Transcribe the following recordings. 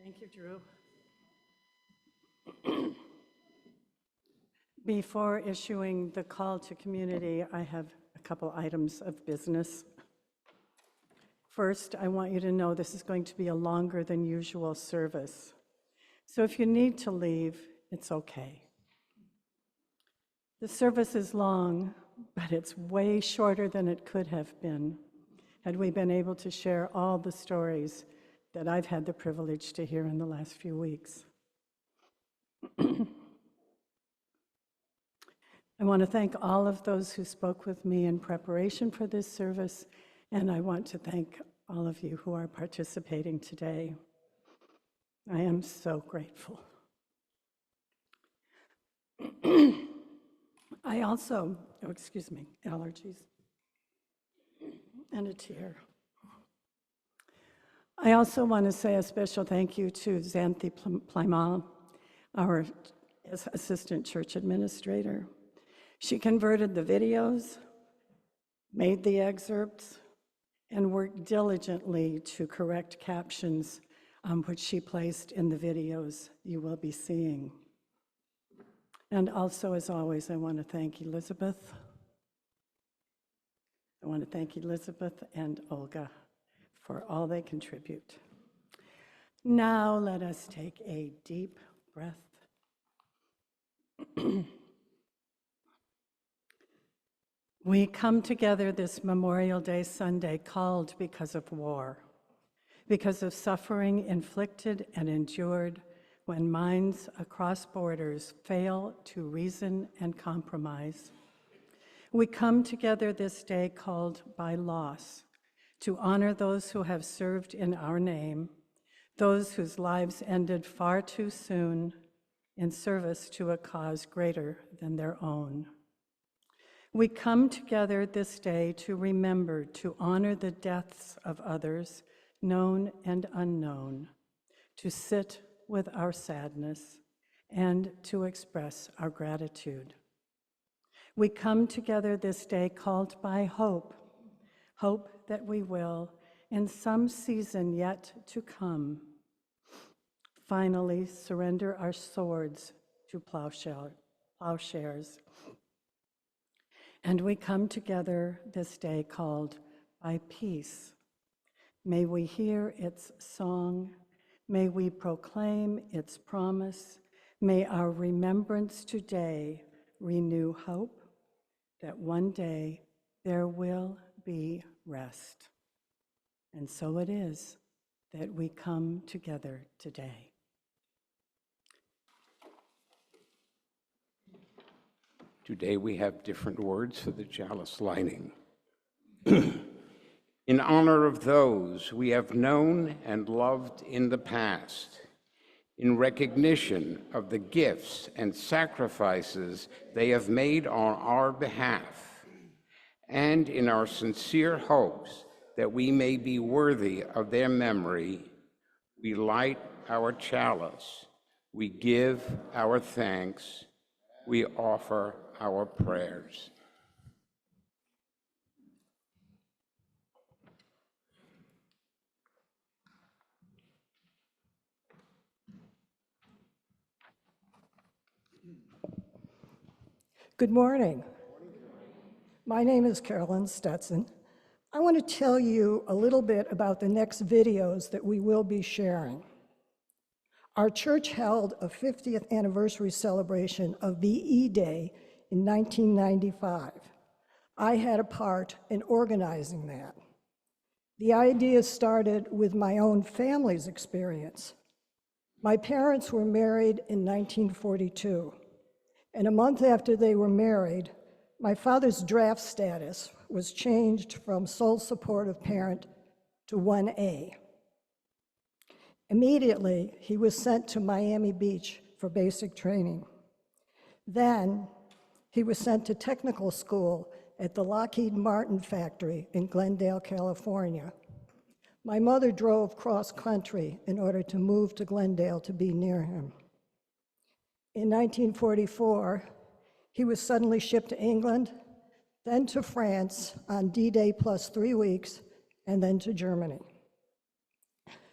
Thank you, Drew. Before issuing the call to community, I have a couple items of business. First, I want you to know this is going to be a longer than usual service. So if you need to leave, it's okay. The service is long, but it's way shorter than it could have been had we been able to share all the stories that I've had the privilege to hear in the last few weeks. I want to thank all of those who spoke with me in preparation for this service, and I want to thank all of you who are participating today. I am so grateful. I also, allergies and a tear. I also want to say a special thank you to Xanthi Plimal, our assistant church administrator. She converted the videos, made the excerpts, and worked diligently to correct captions which she placed in the videos you will be seeing. And also, as always, I want to thank Elizabeth. I want to thank Elizabeth and Olga for all they contribute. Now let us take a deep breath. We come together this Memorial Day Sunday called because of war, because of suffering inflicted and endured when minds across borders fail to reason and compromise. We come together this day called by loss to honor those who have served in our name, those whose lives ended far too soon in service to a cause greater than their own. We come together this day to remember, to honor the deaths of others, known and unknown, to sit with our sadness, and to express our gratitude. We come together this day called by hope, hope that we will, in some season yet to come, finally surrender our swords to plowshares. And we come together this day called by peace. May we hear its song, may we proclaim its promise, may our remembrance today renew hope that one day there will be rest. And so it is that we come together today. Today we have different words for the chalice lining. In honor of those we have known and loved in the past, in recognition of the gifts and sacrifices they have made on our behalf, and in our sincere hopes that we may be worthy of their memory, we light our chalice, we give our thanks, we offer our prayers. Good morning. My name is Carolyn Stetson. I want to tell you a little bit about the next videos that we will be sharing. Our church held a 50th anniversary celebration of VE Day in 1995. I had a part in organizing that. The idea started with my own family's experience. My parents were married in 1942, and a month after they were married, my father's draft status was changed from sole supportive parent to 1A. Immediately, he was sent to Miami Beach for basic training. Then, he was sent to technical school at the Lockheed Martin factory in Glendale, California. My mother drove cross-country in order to move to Glendale to be near him. In 1944, he was suddenly shipped to England, then to France on D-Day plus 3 weeks, and then to Germany.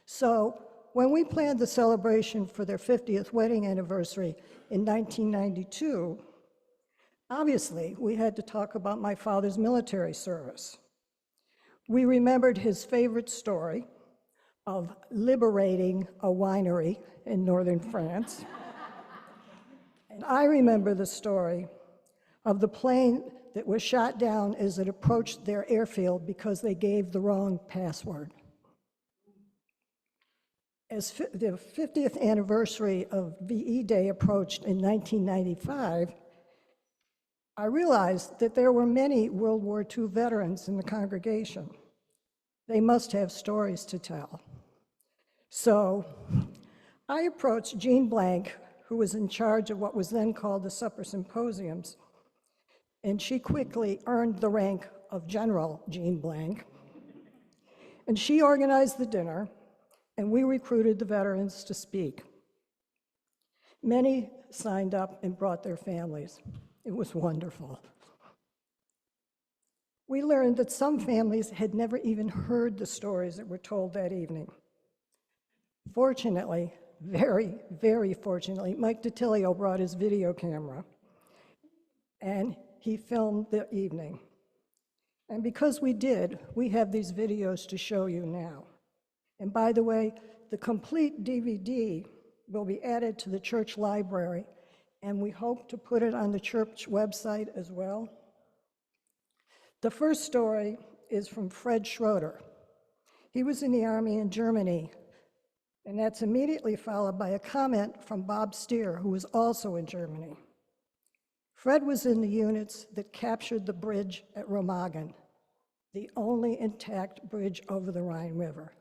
So, When we planned the celebration for their 50th wedding anniversary in 1992, obviously we had to talk about my father's military service. We remembered his favorite story of liberating a winery in northern France. And I remember the story of the plane that was shot down as it approached their airfield because they gave the wrong password. As the 50th anniversary of VE Day approached in 1995, I realized that there were many World War II veterans in the congregation. They must have stories to tell. So I approached Jean Blank, who was in charge of what was then called the Supper Symposiums, and she quickly earned the rank of General Jean Blank. And she organized the dinner, and we recruited the veterans to speak. Many signed up and brought their families. It was wonderful. We learned that some families had never even heard the stories that were told that evening. Fortunately, very, very fortunately, Mike DiTilio brought his video camera, and he filmed the evening. And because we did, we have these videos to show you now. And by the way, the complete DVD will be added to the church library, and we hope to put it on the church website as well. The first story is from Fred Schroeder. He was in the Army in Germany, and that's immediately followed by a comment from Bob Steer, who was also in Germany. Fred was in the units that captured the bridge at Remagen, the only intact bridge over the Rhine River.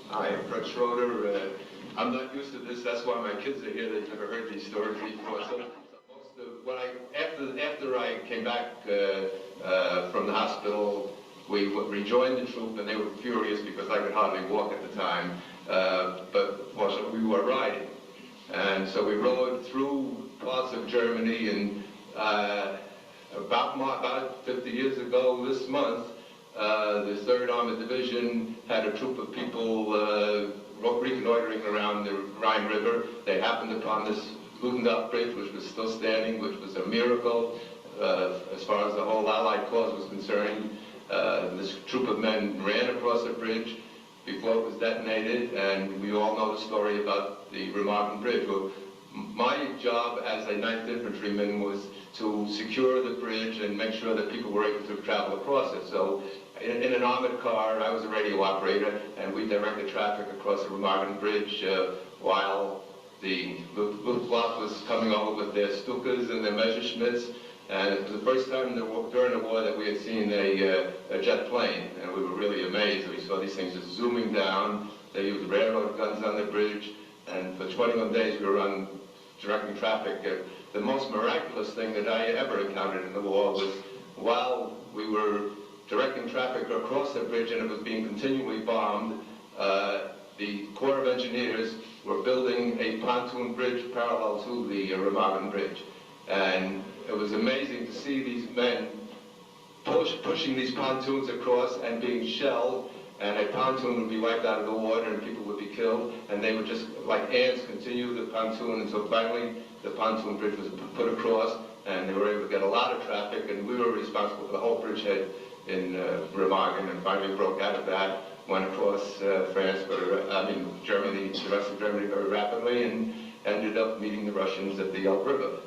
Hi, I'm Fred Schroeder. I'm not used to this. That's why my kids are here. They've never heard these stories before. So most of when after I came back from the hospital, we rejoined the troop, and they were furious because I could hardly walk at the time. But fortunately, we were riding, and so we rode through parts of Germany. And about 50 years ago this month, the 3rd Armored Division had a troop of people reconnoitering around the Rhine River. They happened upon this Ludendorff Bridge, which was still standing, which was a miracle as far as the whole Allied cause was concerned. This troop of men ran across the bridge before it was detonated, and we all know the story about the Remagen Bridge. Well, my job as a 9th Infantryman was to secure the bridge and make sure that people were able to travel across it. So in an armored car, I was a radio operator, and we directed traffic across the Remagen Bridge while the Luftwaffe was coming over with their Stukas and their Messerschmitts. And it was the first time during the war that we had seen a jet plane, and we were really amazed. We saw these things just zooming down. They used railroad guns on the bridge, and for 21 days we were directing traffic. The most miraculous thing that I ever encountered in the war was while we were directing traffic across the bridge and it was being continually bombed, the Corps of Engineers were building a pontoon bridge parallel to the Remagen Bridge. And it was amazing to see these men pushing these pontoons across and being shelled, and a pontoon would be wiped out of the water and people would be killed, and they would just, like ants, continue the pontoon until finally the pontoon bridge was put across, and they were able to get a lot of traffic, and we were responsible for the whole bridgehead in Remagen, and finally broke out of that, went across Germany, the rest of Germany very rapidly, and ended up meeting the Russians at the Elbe River.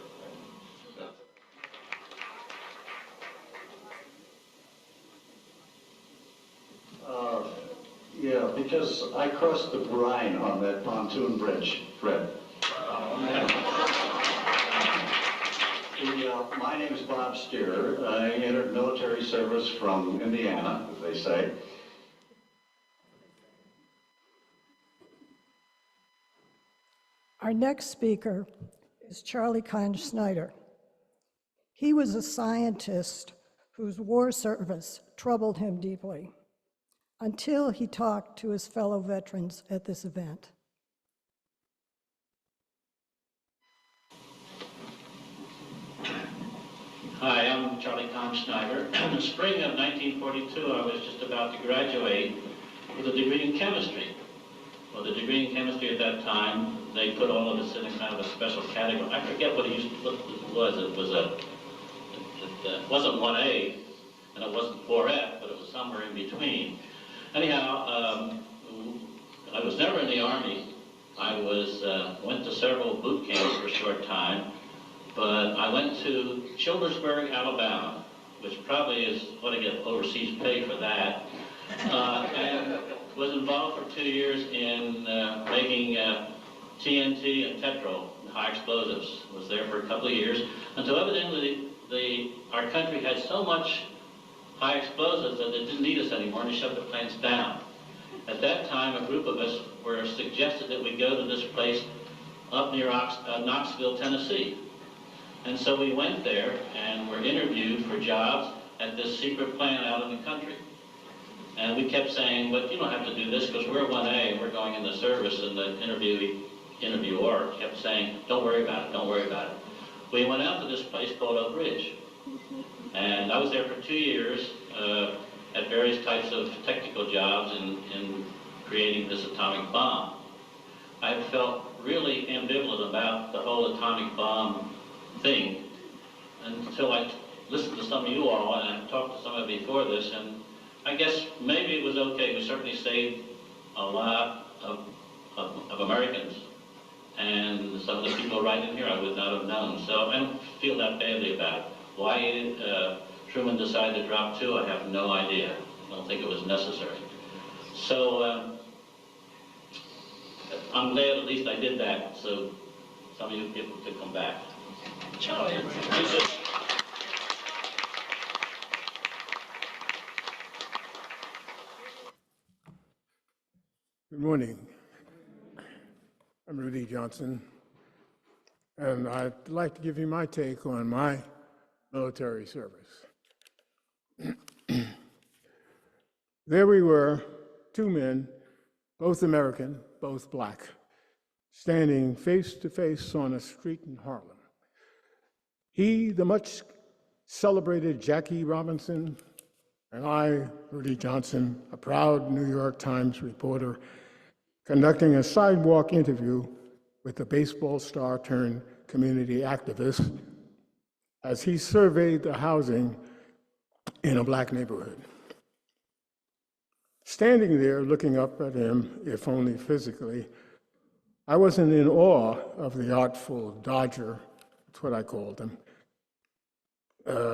Yeah, because I crossed the Rhine on that pontoon bridge, Fred. My name is Bob Steer. I entered military service from Indiana, as they say. Our next speaker is Charlie Kahn-Schneider. He was a scientist whose war service troubled him deeply until he talked to his fellow veterans at this event. Hi, I'm named Charlie Tom Schneider. In the spring of 1942, I was just about to graduate with a degree in chemistry. Well, the degree in chemistry at that time, they put all of us in a kind of a special category. I forget what it was. It wasn't 1A, and it wasn't 4F, but it was somewhere in between. Anyhow, I was never in the Army. I went to several boot camps for a short time, but I went to Childersburg, Alabama, which probably is what I get overseas pay for that, and was involved for 2 years in making TNT and Tetrol, high explosives. Was there for a couple of years, until evidently our country had so much high explosives that they didn't need us anymore, and they shut the plants down. At that time, a group of us were suggested that we go to this place up near Knoxville, Tennessee. And so we went there and were interviewed for jobs at this secret plant out in the country. And we kept saying, but you don't have to do this because we're 1A and we're going in the service, and the interviewer kept saying, don't worry about it, don't worry about it. We went out to this place called Oak Ridge. And I was there for 2 years at various types of technical jobs in creating this atomic bomb. I felt really ambivalent about the whole atomic bomb thing until I listened to some of you all, and I talked to some of you before this, and I guess maybe it was okay. We certainly saved a lot of Americans, and some of the people right in here I would not have known. So I don't feel that badly about it. Why Truman decided to drop 2, I have no idea. I don't think it was necessary. So I'm glad at least I did that, so some of you people could come back. Charlie, Good morning. I'm Rudy Johnson, and I'd like to give you my take on my military service. There we were, 2 men, both American, both black, standing face to face on a street in Harlem. He, the much celebrated Jackie Robinson, and I, Rudy Johnson, a proud New York Times reporter, conducting a sidewalk interview with a baseball star turned community activist as he surveyed the housing in a black neighborhood. Standing there looking up at him, if only physically, I wasn't in awe of the artful dodger, that's what I called him,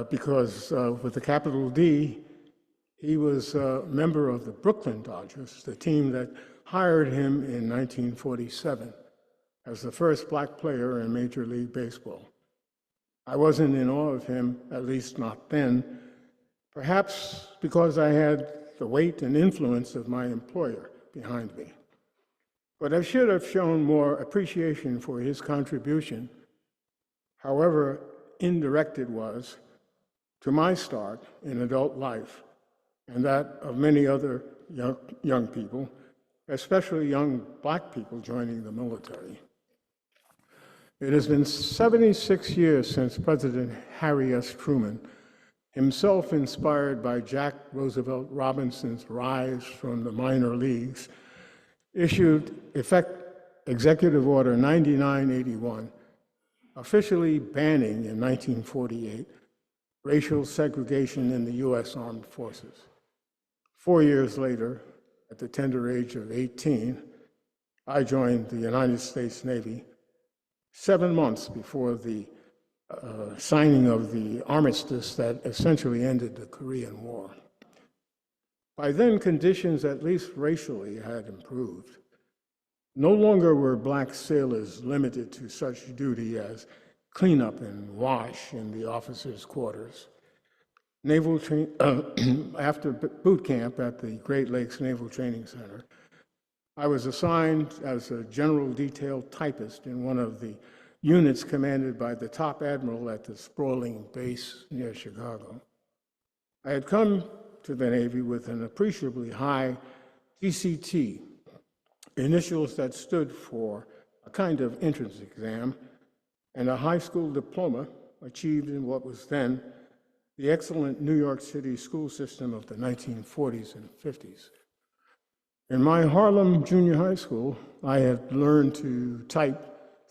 because with the capital D, he was a member of the Brooklyn Dodgers, the team that hired him in 1947 as the first black player in Major League Baseball. I wasn't in awe of him, at least not then, perhaps because I had the weight and influence of my employer behind me. But I should have shown more appreciation for his contribution, however indirect it was, to my start in adult life and that of many other young people, especially young black people joining the military. It has been 76 years since President Harry S. Truman, himself inspired by Jack Roosevelt Robinson's rise from the minor leagues, issued Executive Order 9981, officially banning in 1948 racial segregation in the U.S. Armed Forces. 4 years later, at the tender age of 18, I joined the United States Navy 7 months before the signing of the armistice that essentially ended the Korean War. By then, conditions, at least racially, had improved. No longer were black sailors limited to such duty as cleanup and wash in the officers' quarters. After boot camp at the Great Lakes Naval Training Center, I was assigned as a general detail typist in one of the units commanded by the top admiral at the sprawling base near Chicago. I had come to the Navy with an appreciably high GCT, initials that stood for a kind of entrance exam, and a high school diploma achieved in what was then the excellent New York City school system of the 1940s and 50s. In my Harlem junior high school, I had learned to type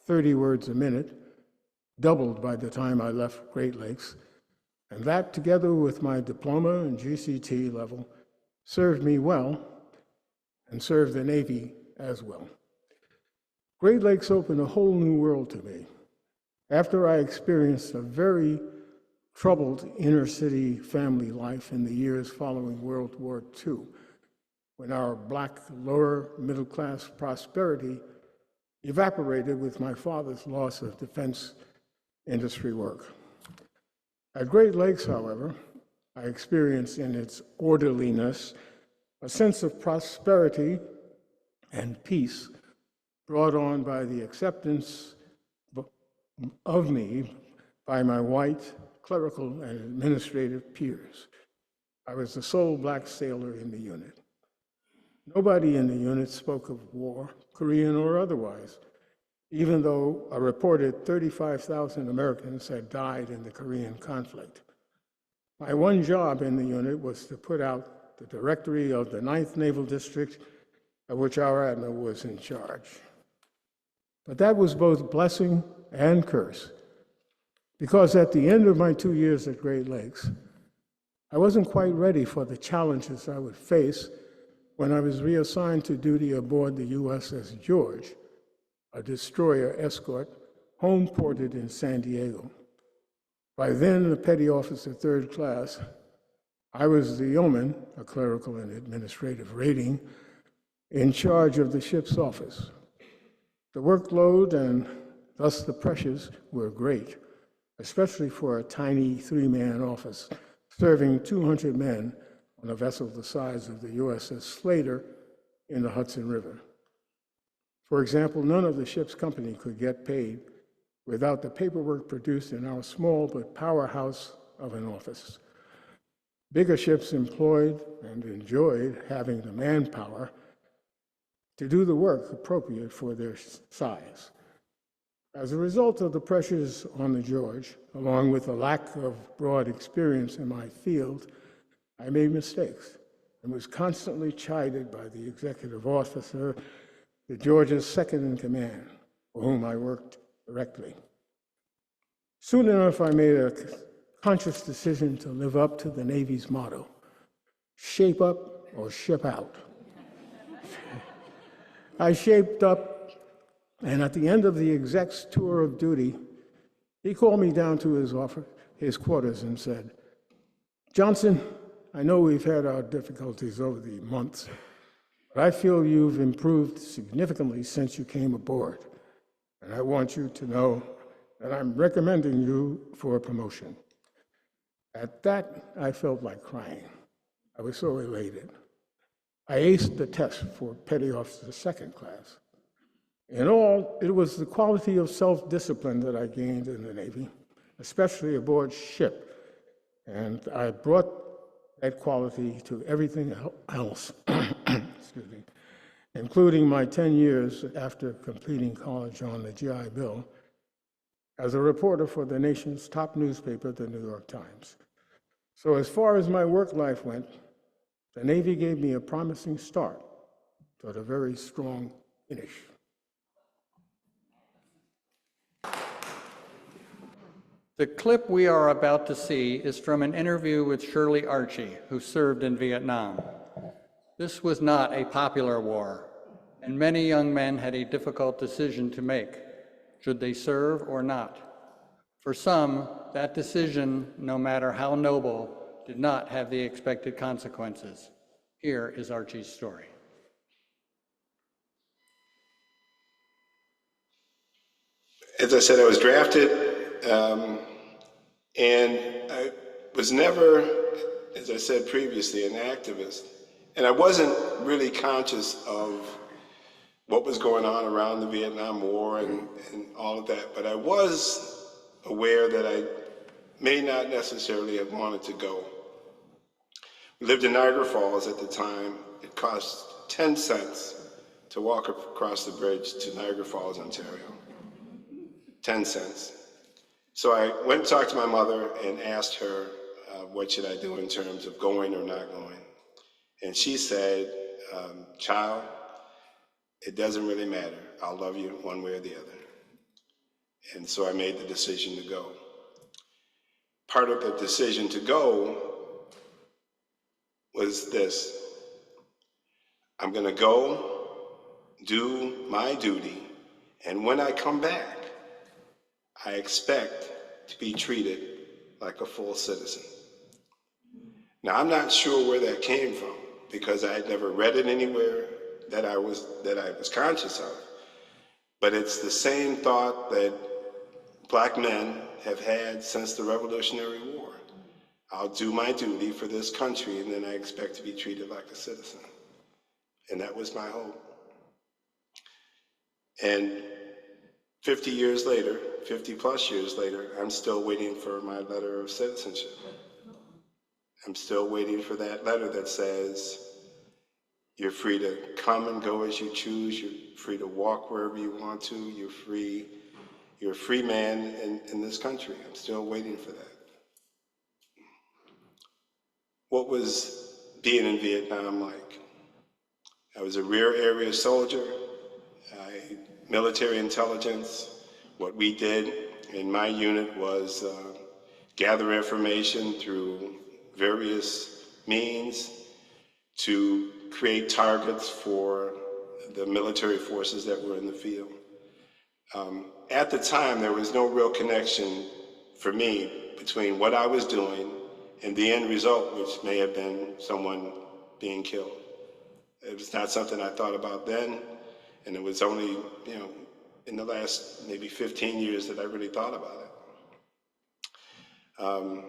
30 words a minute, doubled by the time I left Great Lakes, and that, together with my diploma and GCT level, served me well and served the Navy as well. Great Lakes opened a whole new world to me. After I experienced a very troubled inner city family life in the years following World War II, when our Black lower middle class prosperity evaporated with my father's loss of defense industry work. At Great Lakes, however, I experienced in its orderliness a sense of prosperity and peace brought on by the acceptance of me by my white clerical and administrative peers. I was the sole Black sailor in the unit. Nobody in the unit spoke of war, Korean or otherwise, even though a reported 35,000 Americans had died in the Korean conflict. My one job in the unit was to put out the directory of the 9th Naval District, of which our admiral was in charge. But that was both blessing and curse, because at the end of my 2 years at Great Lakes, I wasn't quite ready for the challenges I would face when I was reassigned to duty aboard the USS George, a destroyer escort home-ported in San Diego. By then, a petty officer third class, I was the yeoman, a clerical and administrative rating, in charge of the ship's office. The workload and thus the pressures were great, especially for a tiny three-man office serving 200 men on a vessel the size of the USS Slater in the Hudson River. For example, none of the ship's company could get paid without the paperwork produced in our small but powerhouse of an office. Bigger ships employed and enjoyed having the manpower to do the work appropriate for their size. As a result of the pressures on the George, along with a lack of broad experience in my field, I made mistakes and was constantly chided by the executive officer, the George's second in command, for whom I worked directly. Soon enough, I made a conscious decision to live up to the Navy's motto, shape up or ship out. I shaped up, and at the end of the exec's tour of duty, he called me down to his quarters and said, "Johnson, I know we've had our difficulties over the months, but I feel you've improved significantly since you came aboard, and I want you to know that I'm recommending you for a promotion." At that, I felt like crying. I was so elated. I aced the test for Petty Officer second class. In all, it was the quality of self-discipline that I gained in the Navy, especially aboard ship, and I brought that quality to everything else, excuse me, including my 10 years after completing college on the GI Bill as a reporter for the nation's top newspaper, the New York Times. So as far as my work life went, the Navy gave me a promising start, but a very strong finish. The clip we are about to see is from an interview with Shirley Archie, who served in Vietnam. This was not a popular war, and many young men had a difficult decision to make. Should they serve or not? For some, that decision, no matter how noble, did not have the expected consequences. Here is Archie's story. As I said, I was drafted, and I was never, as I said previously, an activist. And I wasn't really conscious of what was going on around the Vietnam War and all of that, but I was aware that I may not necessarily have wanted to go. We lived in Niagara Falls at the time. It cost 10 cents to walk across the bridge to Niagara Falls, Ontario. 10 cents. So I went and talked to my mother and asked her what should I do in terms of going or not going? And she said, child, it doesn't really matter. I'll love you one way or the other. And so I made the decision to go. Part of the decision to go was this: I'm going to go, do my duty, and when I come back, I expect to be treated like a full citizen. Now, I'm not sure where that came from, because I had never read it anywhere that I was conscious of. But it's the same thought that Black men have had since the Revolutionary War. I'll do my duty for this country, and then I expect to be treated like a citizen. And that was my hope. And 50 years later, 50 plus years later, I'm still waiting for my letter of citizenship. I'm still waiting for that letter that says, you're free to come and go as you choose, you're free to walk wherever you want to, you're a free man in this country. I'm still waiting for that. What was being in Vietnam like? I was a rear area soldier, military intelligence. What we did in my unit was gather information through various means to create targets for the military forces that were in the field. At the time, there was no real connection for me between what I was doing and the end result, which may have been someone being killed. It was not something I thought about then, and it was only, in the last maybe 15 years that I really thought about it.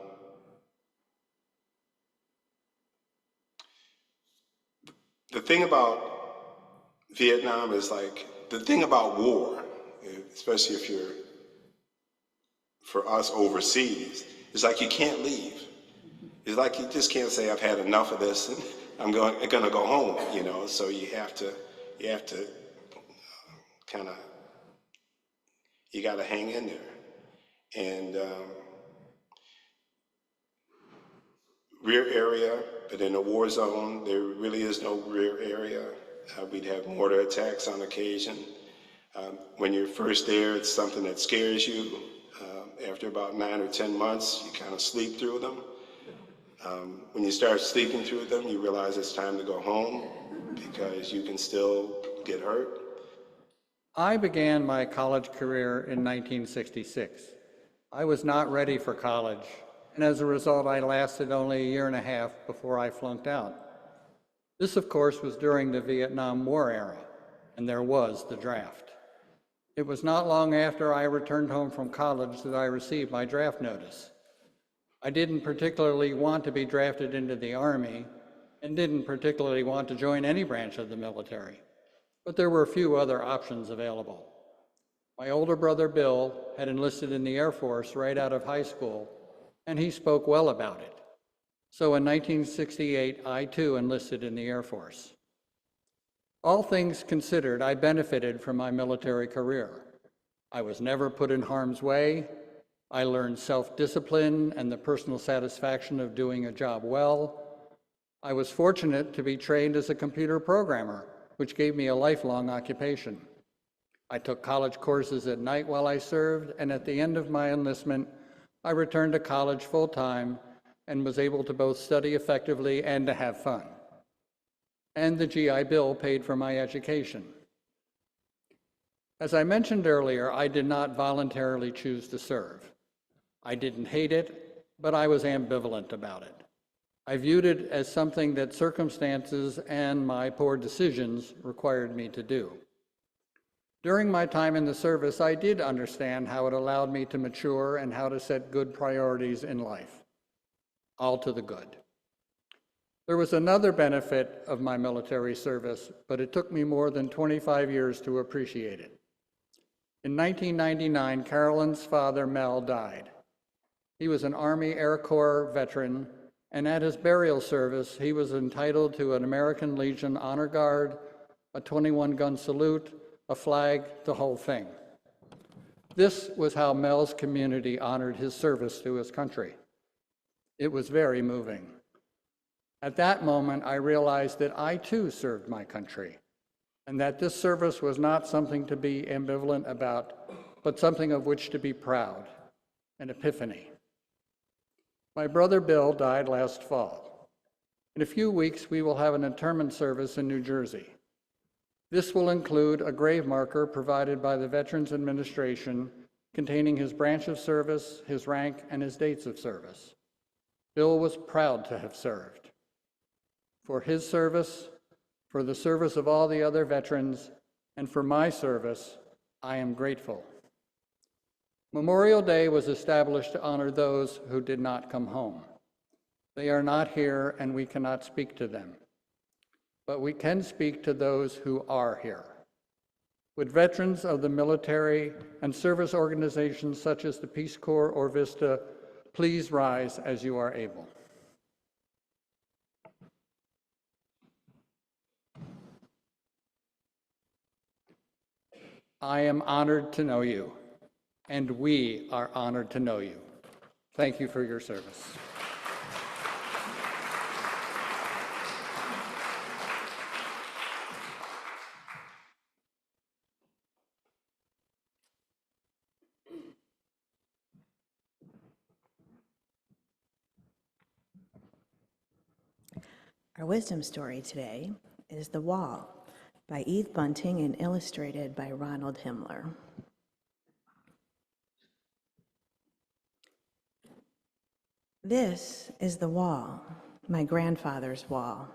The thing about Vietnam is like, the thing about war, especially if you're, for us overseas, is like you can't leave. It's like you just can't say, I've had enough of this and I'm going to go home, so you have to kind of, you got to hang in there. And rear area, but in a war zone, there really is no rear area. We'd have mortar attacks on occasion. When you're first there, it's something that scares you. After about 9 or 10 months, you kind of sleep through them. When you start sleeping through them, you realize it's time to go home because you can still get hurt. I began my college career in 1966. I was not ready for college, and as a result, I lasted only a year and a half before I flunked out. This, of course, was during the Vietnam War era, and there was the draft. It was not long after I returned home from college that I received my draft notice. I didn't particularly want to be drafted into the Army, and didn't particularly want to join any branch of the military, but there were a few other options available. My older brother, Bill, had enlisted in the Air Force right out of high school, and he spoke well about it. So in 1968, I too enlisted in the Air Force. All things considered, I benefited from my military career. I was never put in harm's way. I learned self-discipline and the personal satisfaction of doing a job well. I was fortunate to be trained as a computer programmer, which gave me a lifelong occupation. I took college courses at night while I served, and at the end of my enlistment, I returned to college full-time and was able to both study effectively and to have fun. And the GI Bill paid for my education. As I mentioned earlier, I did not voluntarily choose to serve. I didn't hate it, but I was ambivalent about it. I viewed it as something that circumstances and my poor decisions required me to do. During my time in the service, I did understand how it allowed me to mature and how to set good priorities in life, all to the good. There was another benefit of my military service, but it took me more than 25 years to appreciate it. In 1999, Carolyn's father, Mel, died. He was an Army Air Corps veteran, and at his burial service, he was entitled to an American Legion Honor Guard, a 21-gun salute, a flag, the whole thing. This was how Mel's community honored his service to his country. It was very moving. At that moment, I realized that I too served my country, and that this service was not something to be ambivalent about, but something of which to be proud, an epiphany. My brother Bill died last fall. In a few weeks, we will have an interment service in New Jersey. This will include a grave marker provided by the Veterans Administration containing his branch of service, his rank, and his dates of service. Bill was proud to have served. For his service, for the service of all the other veterans, and for my service, I am grateful. Memorial Day was established to honor those who did not come home. They are not here, and we cannot speak to them. But we can speak to those who are here. Would veterans of the military and service organizations such as the Peace Corps or VISTA please rise as you are able. I am honored to know you, and we are honored to know you. Thank you for your service. Our wisdom story today is The Wall by Eve Bunting and illustrated by Ronald Himmler. This is the wall, my grandfather's wall.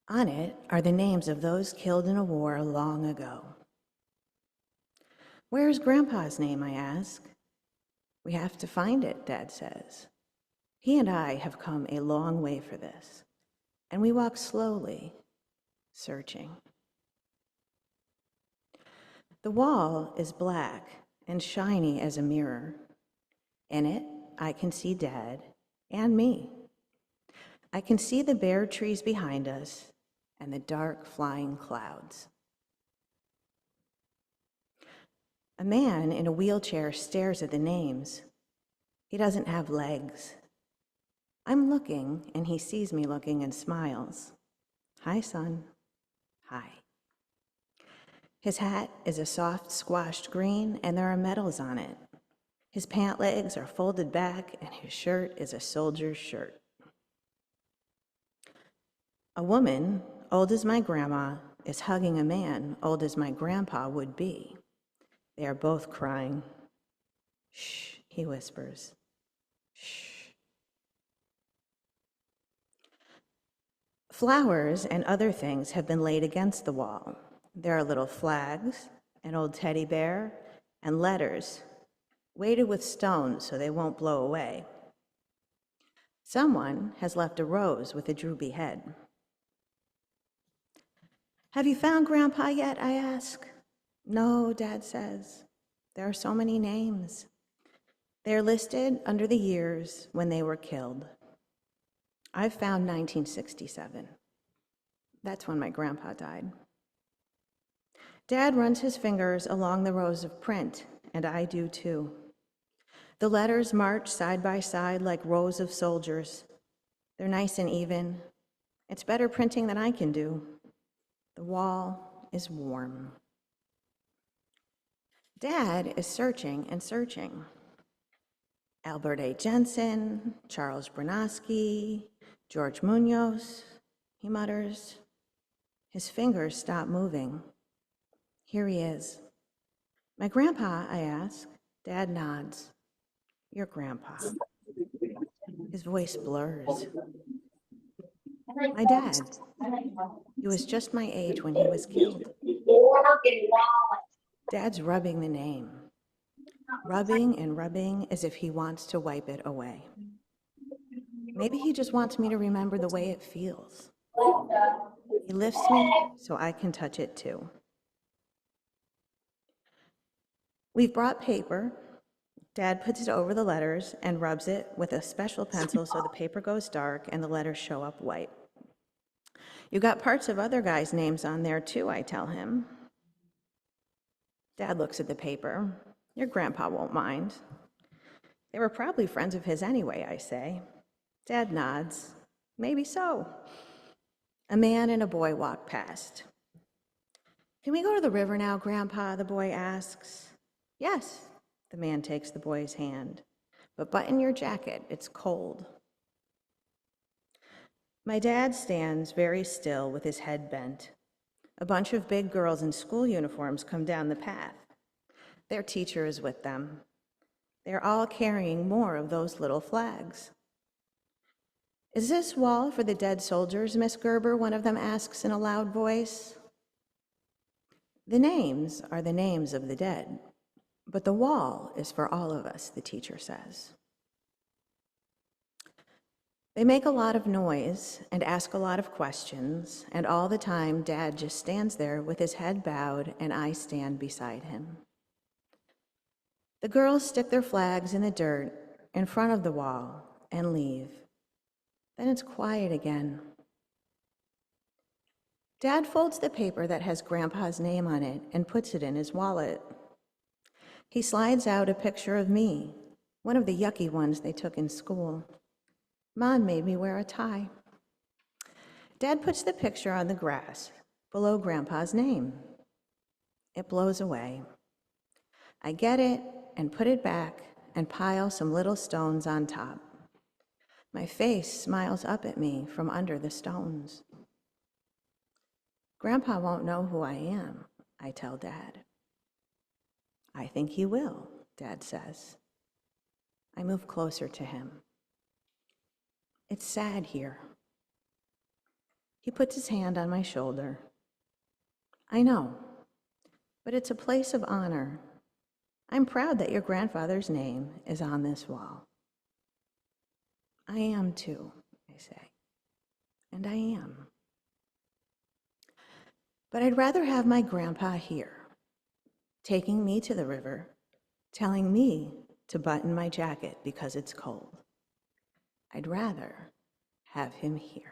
On it are the names of those killed in a war long ago. Where's Grandpa's name, I ask? We have to find it, Dad says. He and I have come a long way for this, and we walk slowly, searching. The wall is black and shiny as a mirror. In it, I can see Dad and me. I can see the bare trees behind us and the dark flying clouds. A man in a wheelchair stares at the names. He doesn't have legs. I'm looking, and he sees me looking and smiles. Hi, son. Hi. His hat is a soft, squashed green, and there are medals on it. His pant legs are folded back, and his shirt is a soldier's shirt. A woman, old as my grandma, is hugging a man old as my grandpa would be. They are both crying. Shh, he whispers. Shh. Flowers and other things have been laid against the wall. There are little flags, an old teddy bear, and letters, weighted with stones so they won't blow away. Someone has left a rose with a droopy head. Have you found Grandpa yet, I ask? No, Dad says. There are so many names. They are listed under the years when they were killed. I've found 1967. That's when my grandpa died. Dad runs his fingers along the rows of print, and I do too. The letters march side by side like rows of soldiers. They're nice and even. It's better printing than I can do. The wall is warm. Dad is searching and searching. Albert A. Jensen, Charles Bronowski, George Munoz, he mutters. His fingers stop moving. Here he is. My grandpa, I ask. Dad nods. Your grandpa. His voice blurs. My dad. He was just my age when he was killed. Dad's rubbing the name. Rubbing and rubbing as if he wants to wipe it away. Maybe he just wants me to remember the way it feels. He lifts me so I can touch it too. We've brought paper. Dad puts it over the letters and rubs it with a special pencil so the paper goes dark and the letters show up white. You got parts of other guys' names on there too, I tell him. Dad looks at the paper. Your grandpa won't mind. They were probably friends of his anyway, I say. Dad nods. Maybe so. A man and a boy walk past. Can we go to the river now, Grandpa? The boy asks. Yes. The man takes the boy's hand. But button your jacket, it's cold. My dad stands very still with his head bent. A bunch of big girls in school uniforms come down the path. Their teacher is with them. They're all carrying more of those little flags. Is this wall for the dead soldiers, Miss Gerber? One of them asks in a loud voice. The names are the names of the dead, but the wall is for all of us, the teacher says. They make a lot of noise and ask a lot of questions, and all the time Dad just stands there with his head bowed and I stand beside him. The girls stick their flags in the dirt in front of the wall and leave. Then it's quiet again. Dad folds the paper that has Grandpa's name on it and puts it in his wallet. He slides out a picture of me, one of the yucky ones they took in school. Mom made me wear a tie. Dad puts the picture on the grass below Grandpa's name. It blows away. I get it and put it back and pile some little stones on top. My face smiles up at me from under the stones. Grandpa won't know who I am, I tell Dad. I think he will, Dad says. I move closer to him. It's sad here. He puts his hand on my shoulder. I know, but it's a place of honor. I'm proud that your grandfather's name is on this wall. I am too, I say, and I am. But I'd rather have my grandpa here, taking me to the river, telling me to button my jacket because it's cold. I'd rather have him here.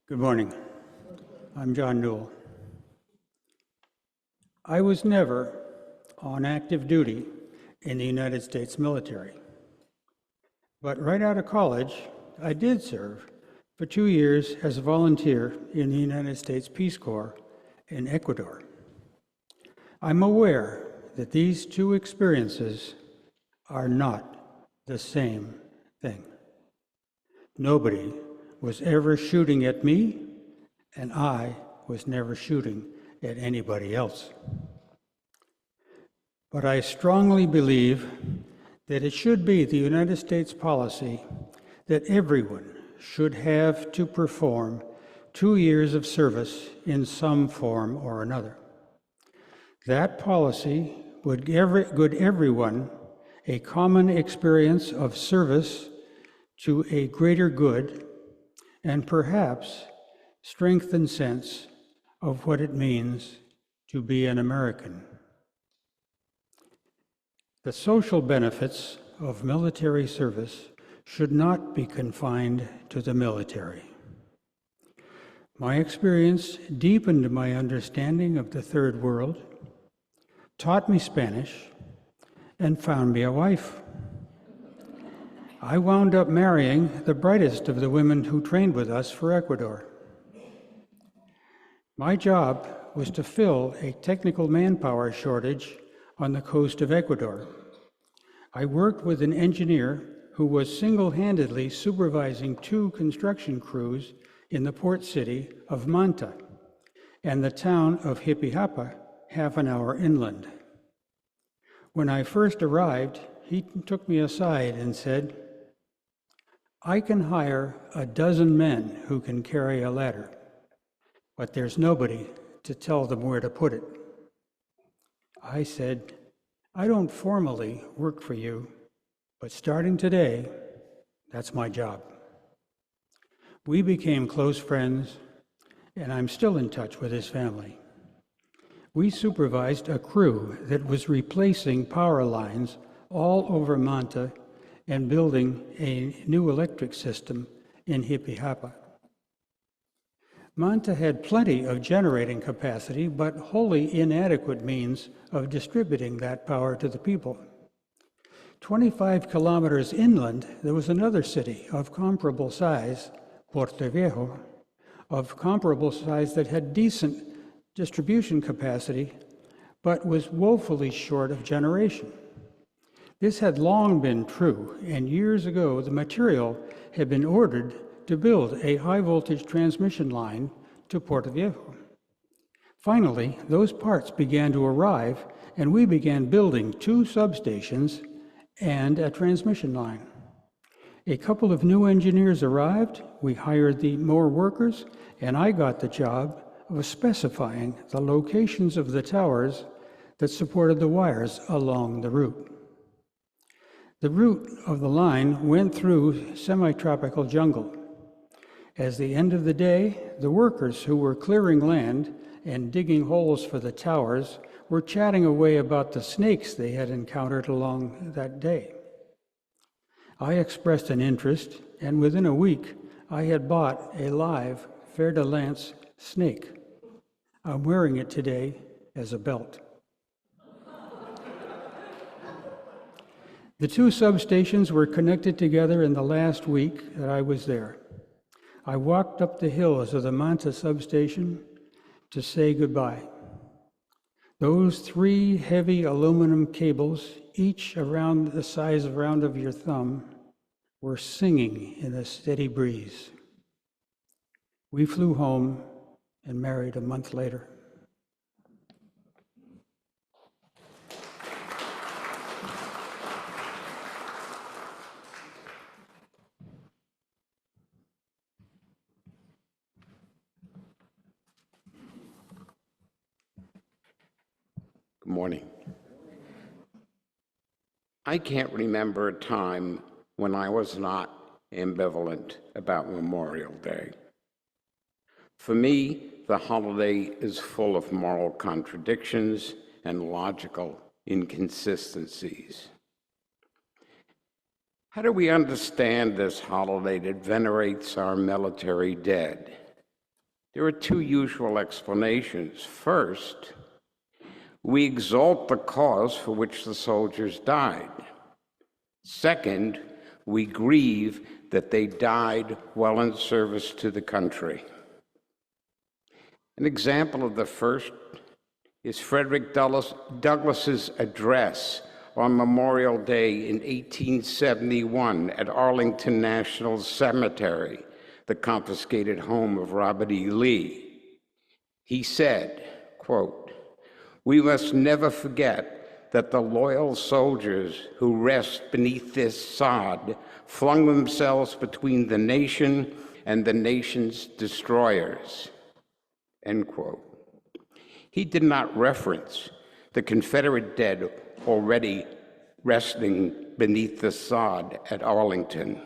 Good morning. I'm John Newell. I was never on active duty in the United States military. But right out of college, I did serve for 2 years as a volunteer in the United States Peace Corps in Ecuador. I'm aware that these two experiences are not the same thing. Nobody was ever shooting at me, and I was never shooting at anybody else. But I strongly believe that it should be the United States policy that everyone should have to perform 2 years of service in some form or another. That policy would give everyone a common experience of service to a greater good and perhaps strengthen sense of what it means to be an American. The social benefits of military service should not be confined to the military. My experience deepened my understanding of the Third World, taught me Spanish, and found me a wife. I wound up marrying the brightest of the women who trained with us for Ecuador. My job was to fill a technical manpower shortage on the coast of Ecuador. I worked with an engineer who was single-handedly supervising 2 construction crews in the port city of Manta and the town of Jipijapa, half an hour inland. When I first arrived, he took me aside and said, "I can hire 12 men who can carry a ladder, but there's nobody to tell them where to put it." I said, "I don't formally work for you, but starting today, that's my job." We became close friends, and I'm still in touch with his family. We supervised a crew that was replacing power lines all over Manta and building a new electric system in Jipijapa. Manta had plenty of generating capacity, but wholly inadequate means of distributing that power to the people. 25 kilometers inland, there was another city of comparable size, Puerto Viejo, of comparable size that had decent distribution capacity, but was woefully short of generation. This had long been true, and years ago the material had been ordered to build a high-voltage transmission line to Puerto Viejo. Finally, those parts began to arrive, and we began building 2 substations and a transmission line. A couple of new engineers arrived, we hired more workers, and I got the job of specifying the locations of the towers that supported the wires along the route. The route of the line went through semi-tropical jungle. At the end of the day, the workers who were clearing land and digging holes for the towers were chatting away about the snakes they had encountered along that day. I expressed an interest, and within a week, I had bought a live fer-de-lance snake. I'm wearing it today as a belt. The 2 substations were connected together in the last week that I was there. I walked up the hills of the Manta substation to say goodbye. Those 3 heavy aluminum cables, each around the size around of your thumb, were singing in a steady breeze. We flew home and married a month later. Good morning. I can't remember a time when I was not ambivalent about Memorial Day. For me, the holiday is full of moral contradictions and logical inconsistencies. How do we understand this holiday that venerates our military dead? There are 2 usual explanations. First, we exalt the cause for which the soldiers died. Second, we grieve that they died while in service to the country. An example of the first is Frederick Douglass's address on Memorial Day in 1871 at Arlington National Cemetery, the confiscated home of Robert E. Lee. He said, quote, "We must never forget that the loyal soldiers who rest beneath this sod flung themselves between the nation and the nation's destroyers." End quote. He did not reference the Confederate dead already resting beneath the sod at Arlington,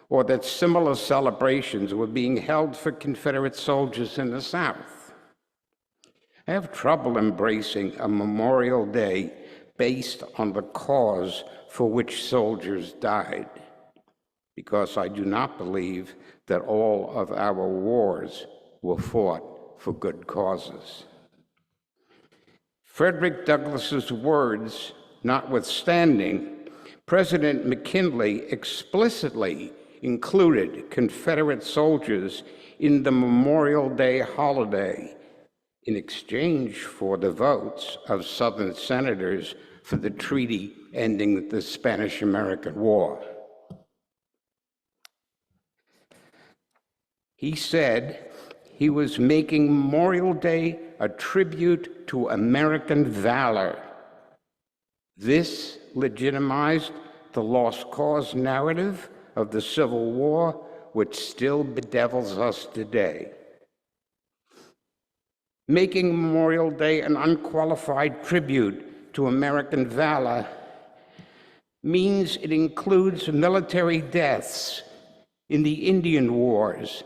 or that similar celebrations were being held for Confederate soldiers in the South. I have trouble embracing a Memorial Day based on the cause for which soldiers died, because I do not believe that all of our wars were fought for good causes. Frederick Douglass's words notwithstanding, President McKinley explicitly included Confederate soldiers in the Memorial Day holiday in exchange for the votes of Southern senators for the treaty ending the Spanish-American War. He said he was making Memorial Day a tribute to American valor. This legitimized the lost cause narrative of the Civil War, which still bedevils us today. Making Memorial Day an unqualified tribute to American valor means it includes military deaths in the Indian Wars,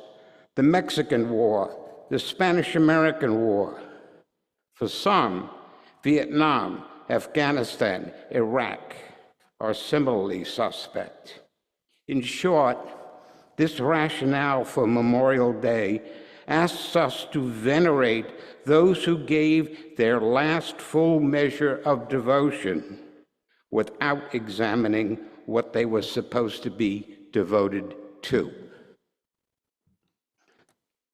the Mexican War, the Spanish-American War. For some, Vietnam, Afghanistan, Iraq are similarly suspect. In short, this rationale for Memorial Day asks us to venerate those who gave their last full measure of devotion without examining what they were supposed to be devoted to.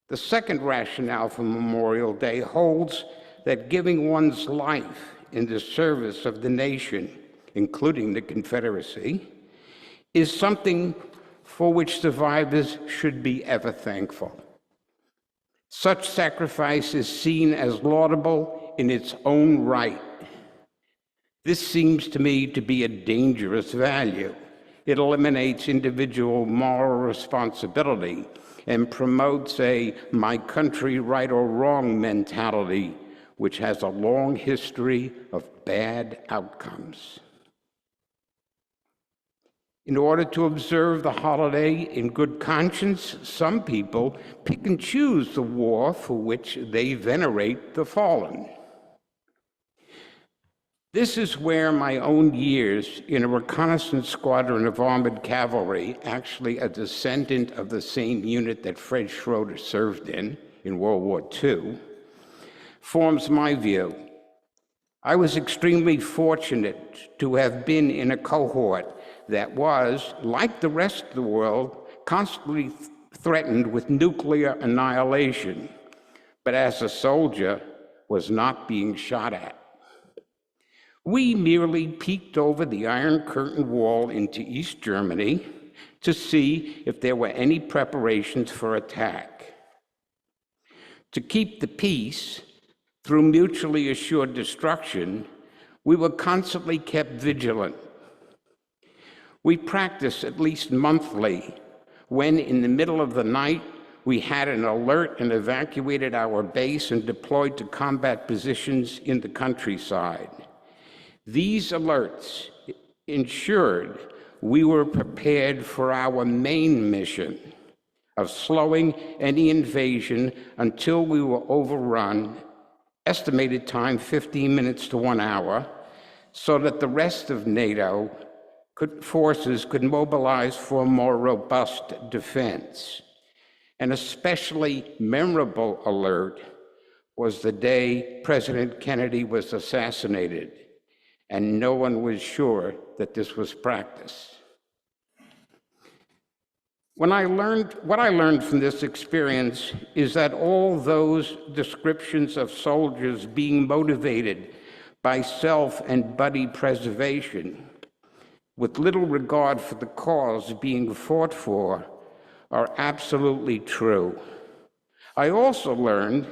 The second rationale for Memorial Day holds that giving one's life in the service of the nation, including the Confederacy, is something for which survivors should be ever thankful. Such sacrifice is seen as laudable in its own right. This seems to me to be a dangerous value. It eliminates individual moral responsibility and promotes a my country right or wrong mentality, which has a long history of bad outcomes. In order to observe the holiday in good conscience, some people pick and choose the war for which they venerate the fallen. This is where my own years in a reconnaissance squadron of armored cavalry, actually a descendant of the same unit that Fred Schroeder served in World War II, forms my view. I was extremely fortunate to have been in a cohort that was, like the rest of the world, constantly threatened with nuclear annihilation, but as a soldier was not being shot at. We merely peeked over the Iron Curtain wall into East Germany to see if there were any preparations for attack. To keep the peace, through mutually assured destruction, we were constantly kept vigilant. We practiced at least monthly when, in the middle of the night, we had an alert and evacuated our base and deployed to combat positions in the countryside. These alerts ensured we were prepared for our main mission of slowing any invasion until we were overrun, estimated time 15 minutes to 1 hour, so that the rest of NATO forces could mobilize for a more robust defense. An especially memorable alert was the day President Kennedy was assassinated, and no one was sure that this was practice. What I learned from this experience is that all those descriptions of soldiers being motivated by self and buddy preservation, with little regard for the cause being fought for, are absolutely true. I also learned,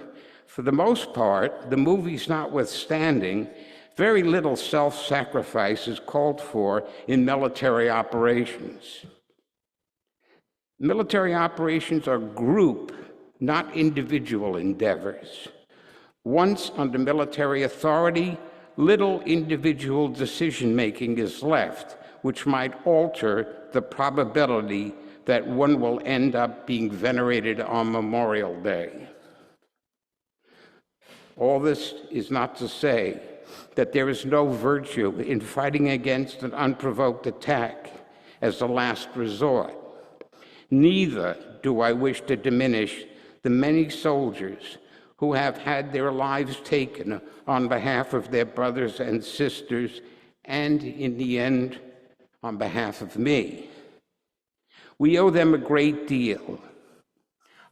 for the most part, the movies notwithstanding, very little self-sacrifice is called for in military operations. Military operations are group, not individual endeavors. Once under military authority, little individual decision-making is left, which might alter the probability that one will end up being venerated on Memorial Day. All this is not to say that there is no virtue in fighting against an unprovoked attack as a last resort. Neither do I wish to diminish the many soldiers who have had their lives taken on behalf of their brothers and sisters, and in the end, on behalf of me. We owe them a great deal.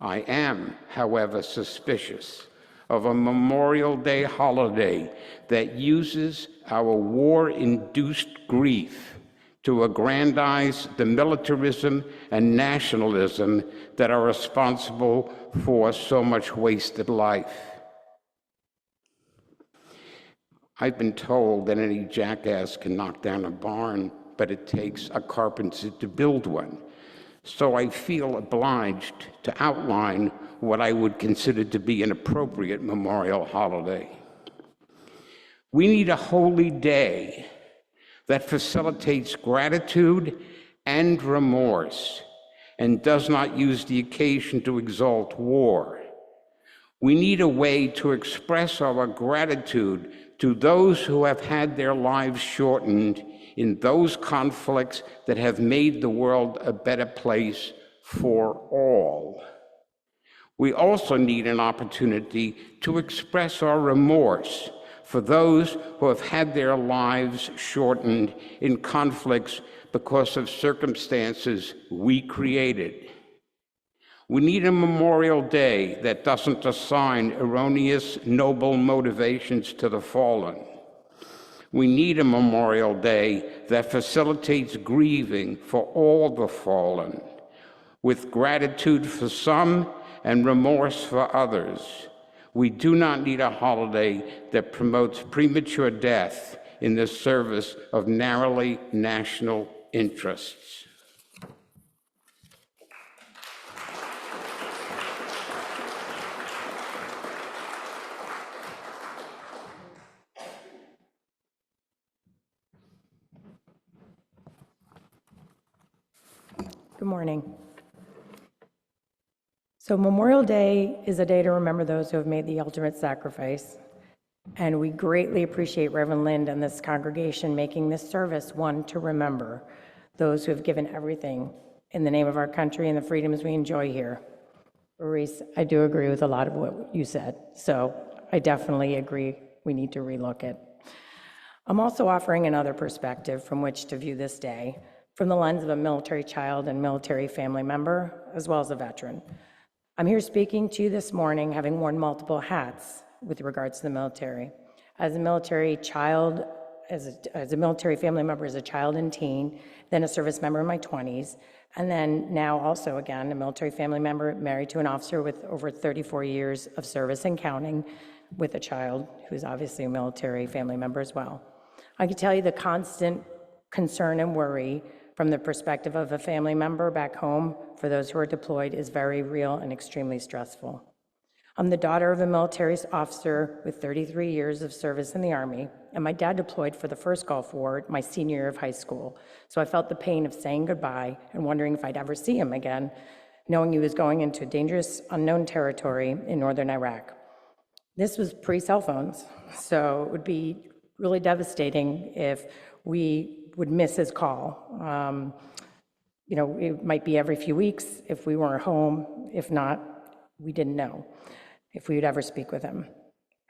I am, however, suspicious of a Memorial Day holiday that uses our war-induced grief to aggrandize the militarism and nationalism that are responsible for so much wasted life. I've been told that any jackass can knock down a barn, but it takes a carpenter to build one. So I feel obliged to outline what I would consider to be an appropriate memorial holiday. We need a holy day that facilitates gratitude and remorse and does not use the occasion to exalt war. We need a way to express our gratitude to those who have had their lives shortened in those conflicts that have made the world a better place for all. We also need an opportunity to express our remorse for those who have had their lives shortened in conflicts because of circumstances we created. We need a Memorial Day that doesn't assign erroneous, noble motivations to the fallen. We need a Memorial Day that facilitates grieving for all the fallen, with gratitude for some and remorse for others. We do not need a holiday that promotes premature death in the service of narrowly national interests. Good morning. So Memorial Day is a day to remember those who have made the ultimate sacrifice. And we greatly appreciate Reverend Lind and this congregation making this service one to remember those who have given everything in the name of our country and the freedoms we enjoy here. Reese, I do agree with a lot of what you said. So I definitely agree we need to relook it. I'm also offering another perspective from which to view this day, from the lens of a military child and military family member, as well as a veteran. I'm here speaking to you this morning, having worn multiple hats with regards to the military. As a military child, as a military family member, as a child and teen, then a service member in my 20s, and then now also, again, a military family member married to an officer with over 34 years of service and counting, with a child who's obviously a military family member as well. I can tell you the constant concern and worry from the perspective of a family member back home for those who are deployed is very real and extremely stressful. I'm the daughter of a military officer with 33 years of service in the Army, and my dad deployed for the first Gulf War my senior year of high school. So I felt the pain of saying goodbye and wondering if I'd ever see him again, knowing he was going into dangerous, unknown territory in northern Iraq. This was pre-cell phones, so it would be really devastating if we would miss his call. It might be every few weeks if we weren't home. If not, we didn't know if we would ever speak with him.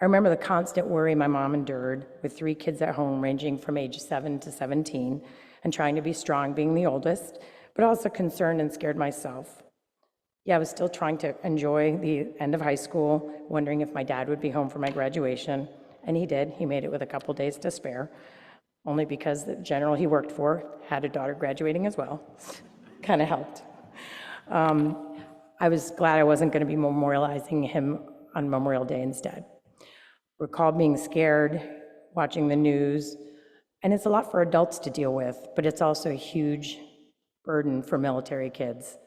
I remember the constant worry my mom endured with 3 kids at home ranging from age 7 to 17 and trying to be strong, being the oldest, but also concerned and scared myself. Yeah, I was still trying to enjoy the end of high school, wondering if my dad would be home for my graduation, and he did. He made it with a couple days to spare, only because the general he worked for had a daughter graduating as well. Kind of helped. I was glad I wasn't going to be memorializing him on Memorial Day instead. Recall being scared, watching the news, and it's a lot for adults to deal with, but it's also a huge burden for military kids.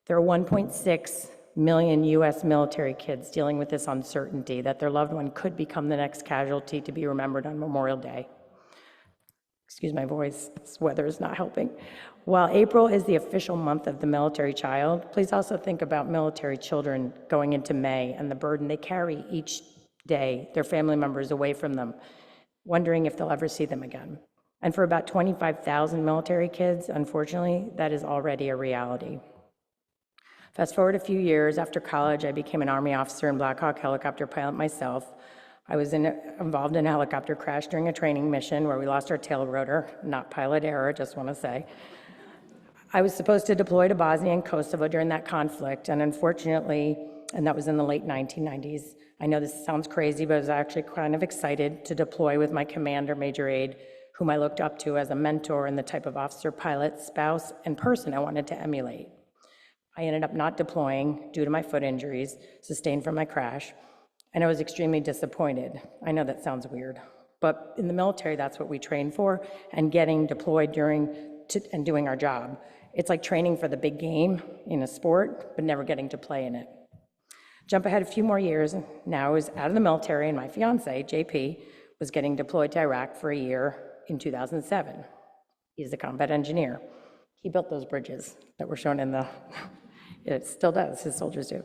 There are 1.6 million US military kids dealing with this uncertainty that their loved one could become the next casualty to be remembered on Memorial Day. Excuse my voice, this weather is not helping. While April is the official month of the military child, please also think about military children going into May and the burden they carry each day, their family members away from them, wondering if they'll ever see them again. And for about 25,000 military kids, unfortunately, that is already a reality. Fast forward a few years, after college, I became an Army officer and Black Hawk helicopter pilot myself. I was involved in a helicopter crash during a training mission where we lost our tail rotor, not pilot error, just want to say. I was supposed to deploy to Bosnia and Kosovo during that conflict, and unfortunately, and that was in the late 1990s. I know this sounds crazy, but I was actually kind of excited to deploy with my commander, Major Aide, whom I looked up to as a mentor and the type of officer, pilot, spouse, and person I wanted to emulate. I ended up not deploying due to my foot injuries sustained from my crash, and I was extremely disappointed. I know that sounds weird, but in the military, that's what we train for, and getting deployed and doing our job. It's like training for the big game in a sport, but never getting to play in it. Jump ahead a few more years, and now I was out of the military, and my fiance, JP, was getting deployed to Iraq for a year in 2007. He's a combat engineer. He built those bridges that were shown in the, it still does, his soldiers do.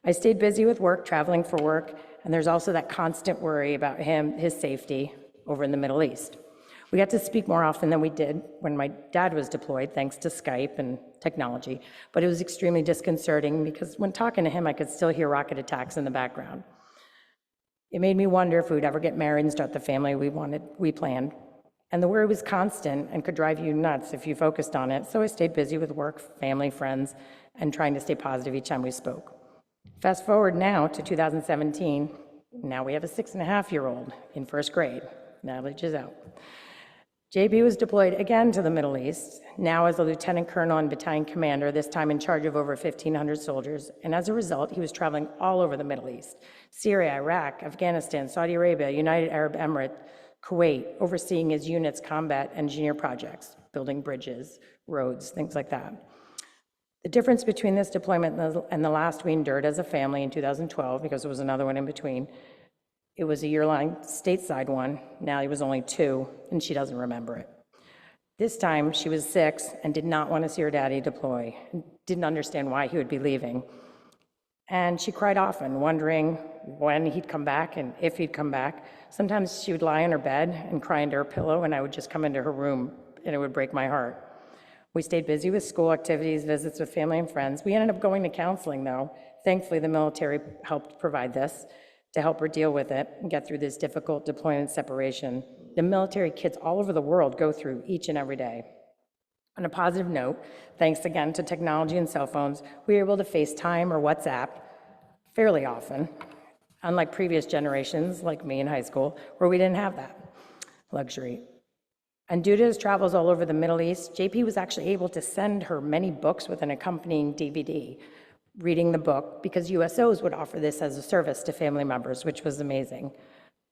I stayed busy with work, traveling for work, and there's also that constant worry about his safety over in the Middle East. We got to speak more often than we did when my dad was deployed, thanks to Skype and technology, but it was extremely disconcerting because when talking to him, I could still hear rocket attacks in the background. It made me wonder if we would ever get married and start the family we planned. And the worry was constant and could drive you nuts if you focused on it, so I stayed busy with work, family, friends, and trying to stay positive each time we spoke. Fast forward now to 2017, now we have a 6.5-year-old in first grade. Knowledge is out. JP was deployed again to the Middle East, now as a lieutenant colonel and battalion commander, this time in charge of over 1,500 soldiers, and as a result, he was traveling all over the Middle East, Syria, Iraq, Afghanistan, Saudi Arabia, United Arab Emirates, Kuwait, overseeing his unit's combat engineer projects, building bridges, roads, things like that. The difference between this deployment and the last we endured as a family in 2012, because there was another one in between, it was a year-long stateside one. Now he was only 2, and she doesn't remember it. This time, she was 6 and did not want to see her daddy deploy, and didn't understand why he would be leaving. And she cried often, wondering when he'd come back and if he'd come back. Sometimes she would lie on her bed and cry into her pillow, and I would just come into her room, and it would break my heart. We stayed busy with school activities, visits with family and friends. We ended up going to counseling, though. Thankfully, the military helped provide this to help her deal with it and get through this difficult deployment separation. The military kids all over the world go through each and every day. On a positive note, thanks again to technology and cell phones, we were able to FaceTime or WhatsApp fairly often, unlike previous generations, like me in high school, where we didn't have that luxury. And due to his travels all over the Middle East, JP was actually able to send her many books with an accompanying DVD, reading the book, because USOs would offer this as a service to family members, which was amazing.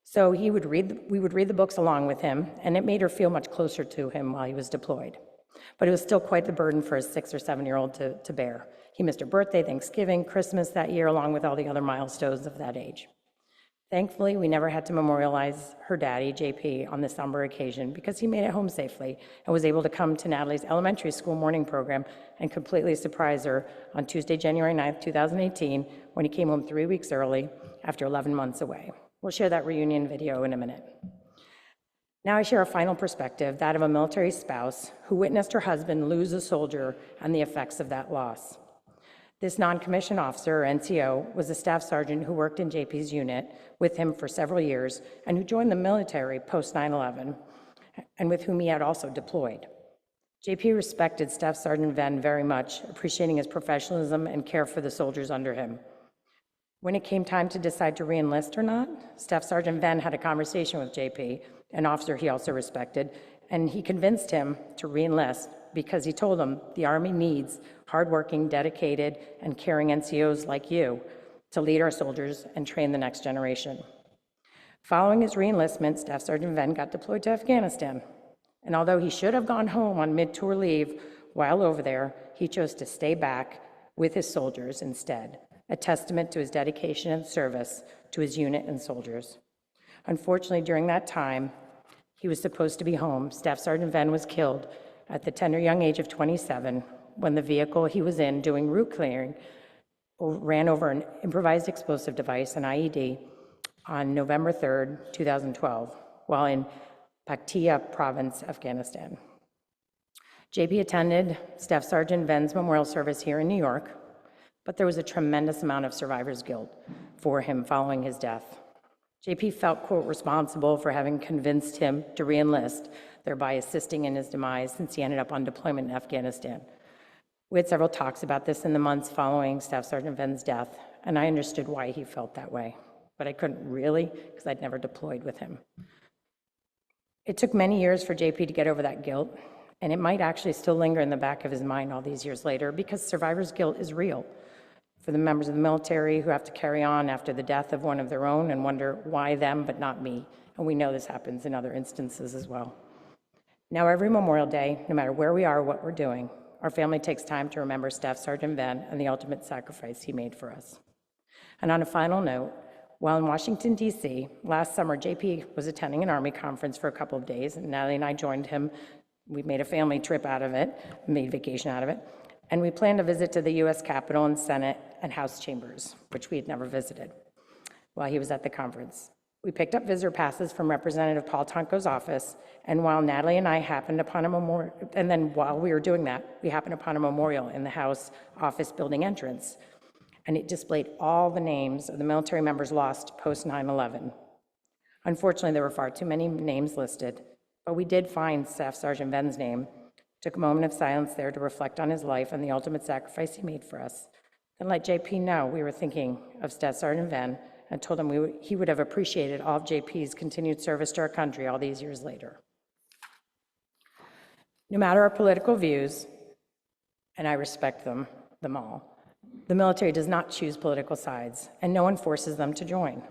So we would read the books along with him, and it made her feel much closer to him while he was deployed. But it was still quite the burden for a 6 or 7-year-old to bear. He missed her birthday, Thanksgiving, Christmas that year, along with all the other milestones of that age. Thankfully, we never had to memorialize her daddy, JP, on this somber occasion because he made it home safely and was able to come to Natalie's elementary school morning program and completely surprise her on Tuesday, January 9th, 2018, when he came home 3 weeks early after 11 months away. We'll share that reunion video in a minute. Now I share a final perspective, that of a military spouse who witnessed her husband lose a soldier and the effects of that loss. This non-commissioned officer, or NCO, was a staff sergeant who worked in JP's unit with him for several years and who joined the military post 9/11 and with whom he had also deployed. JP respected Staff Sergeant Venn very much, appreciating his professionalism and care for the soldiers under him. When it came time to decide to re-enlist or not, Staff Sergeant Venn had a conversation with JP, an officer he also respected, and he convinced him to re-enlist because he told him the Army needs hardworking, dedicated, and caring NCOs like you to lead our soldiers and train the next generation. Following his re-enlistment, Staff Sergeant Venn got deployed to Afghanistan. And although he should have gone home on mid-tour leave while over there, he chose to stay back with his soldiers instead, a testament to his dedication and service to his unit and soldiers. Unfortunately, during that time, he was supposed to be home. Staff Sergeant Venn was killed at the tender young age of 27 when the vehicle he was in doing route clearing ran over an improvised explosive device, an IED, on November 3rd, 2012, while in Paktia province, Afghanistan. JP attended Staff Sergeant Venn's memorial service here in New York, but there was a tremendous amount of survivor's guilt for him following his death. JP felt, quote, responsible for having convinced him to re-enlist, thereby assisting in his demise since he ended up on deployment in Afghanistan. We had several talks about this in the months following Staff Sergeant Venn's death, and I understood why he felt that way, but I couldn't really because I'd never deployed with him. It took many years for JP to get over that guilt, and it might actually still linger in the back of his mind all these years later because survivor's guilt is real for the members of the military who have to carry on after the death of one of their own and wonder why them but not me, and we know this happens in other instances as well. Now every Memorial Day, no matter where we are or what we're doing, our family takes time to remember Staff Sergeant Venn and the ultimate sacrifice he made for us. And on a final note, while in Washington, D.C., last summer, JP was attending an Army conference for a couple of days, and Natalie and I joined him. We made a family trip out of it, made vacation out of it, and we planned a visit to the U.S. Capitol and Senate and House chambers, which we had never visited while he was at the conference. We picked up visitor passes from Representative Paul Tonko's office, and while Natalie and I happened upon a memorial, and then while we were doing that, we happened upon a memorial in the House office building entrance, and it displayed all the names of the military members lost post 9/11. Unfortunately, there were far too many names listed, but we did find Staff Sergeant Ven's name, took a moment of silence there to reflect on his life and the ultimate sacrifice he made for us, then let JP know we were thinking of Staff Sergeant Ven and told him he would have appreciated all of JP's continued service to our country all these years later. No matter our political views, and I respect them all, the military does not choose political sides, and no one forces them to join.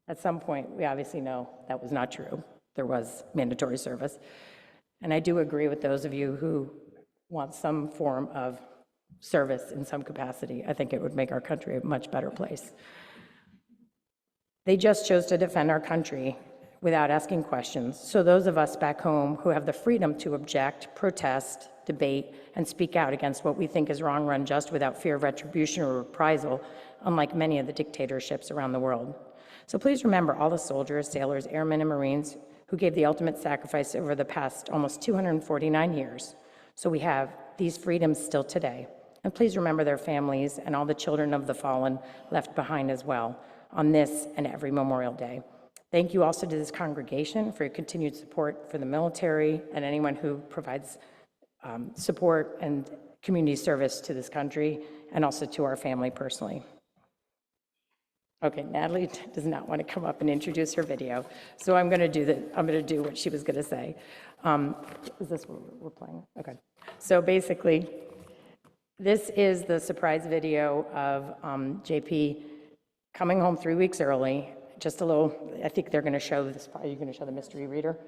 At some point, we obviously know that was not true. There was mandatory service. And I do agree with those of you who want some form of service in some capacity. I think it would make our country a much better place. They just chose to defend our country without asking questions. So those of us back home who have the freedom to object, protest, debate, and speak out against what we think is wrong or unjust without fear of retribution or reprisal, unlike many of the dictatorships around the world. So please remember all the soldiers, sailors, airmen, and Marines who gave the ultimate sacrifice over the past almost 249 years. So we have these freedoms still today. And please remember their families and all the children of the fallen left behind as well on this and every Memorial Day. Thank you also to this congregation for your continued support for the military and anyone who provides support and community service to this country, and also to our family personally. Okay, Natalie does not want to come up and introduce her video, so I'm going to do what she was going to say. Is this what we're playing? Okay. So basically, this is the surprise video of JP coming home 3 weeks early. Just a little, I think they're going to show this. Are you going to show the mystery reader?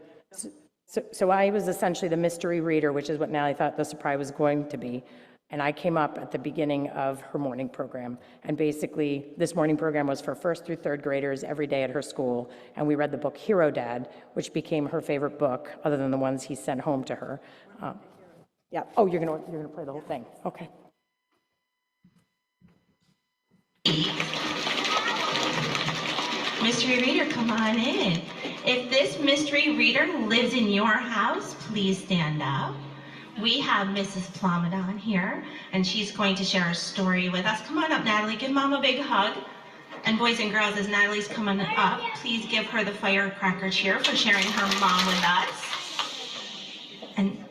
So I was essentially the mystery reader, which is what Natalie thought the surprise was going to be. And I came up at the beginning of her morning program. And basically, this morning program was for first through third graders every day at her school. And we read the book Hero Dad, which became her favorite book, other than the ones he sent home to her. Yeah. Oh, you're gonna play the whole thing. Okay. Mystery reader, come on in. If this mystery reader lives in your house, please stand up. We have Mrs. Plomadon here, and she's going to share a story with us. Come on up, Natalie. Give Mom a big hug. And boys and girls, as Natalie's coming up, please give her the firecracker cheer for sharing her mom with us. And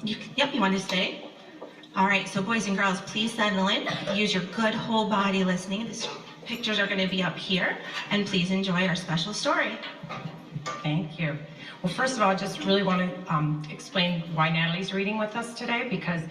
you want to stay? All right, so boys and girls, please settle in. Use your good whole body listening. The pictures are going to be up here, and please enjoy our special story. Thank you. Well, first of all, I just really want to explain why Natalie's reading with us today, because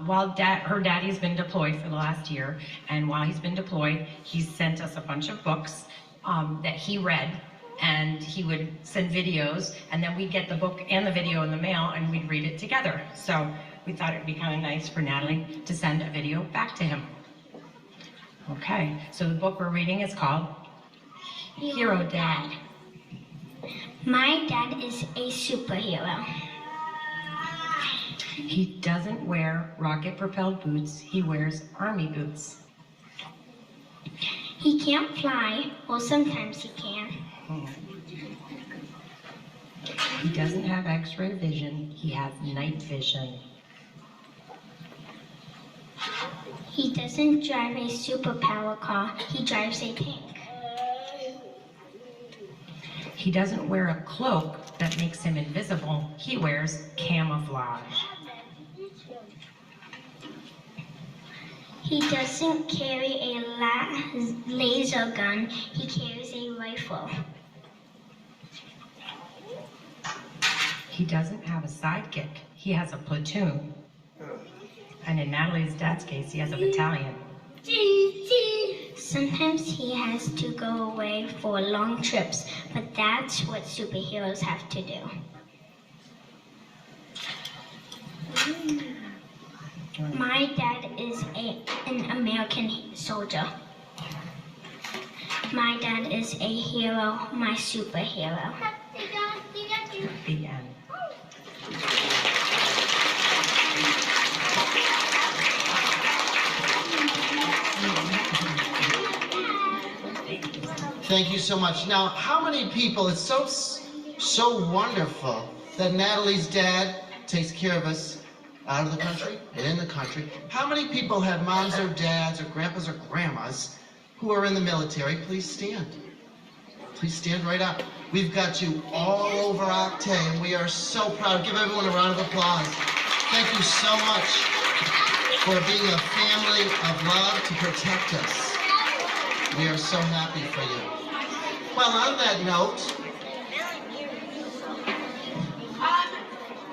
while her daddy's been deployed for the last year, and while he's been deployed, he's sent us a bunch of books that he read, and he would send videos, and then we'd get the book and the video in the mail, and we'd read it together. So we thought it'd be kind of nice for Natalie to send a video back to him. Okay, so the book we're reading is called Hero Dad. My dad is a superhero. He doesn't wear rocket-propelled boots, he wears army boots. He can't fly, well sometimes he can. He doesn't have x-ray vision, he has night vision. He doesn't drive a superpower car, he drives a tank. He doesn't wear a cloak that makes him invisible, he wears camouflage. He doesn't carry a laser gun, he carries a rifle. He doesn't have a sidekick, he has a platoon. And in Natalie's dad's case, he has a battalion. Sometimes he has to go away for long trips, but that's what superheroes have to do. My dad is an American soldier. My dad is a hero, my superhero. The end. Thank you so much. Now, how many people, it's so wonderful that Natalie's dad takes care of us out of the country and in the country. How many people have moms or dads or grandpas or grandmas who are in the military? Please stand. Please stand right up. We've got you all over Octane, and we are so proud. Give everyone a round of applause. Thank you so much for being a family of love to protect us. We are so happy for you. Well, on that note,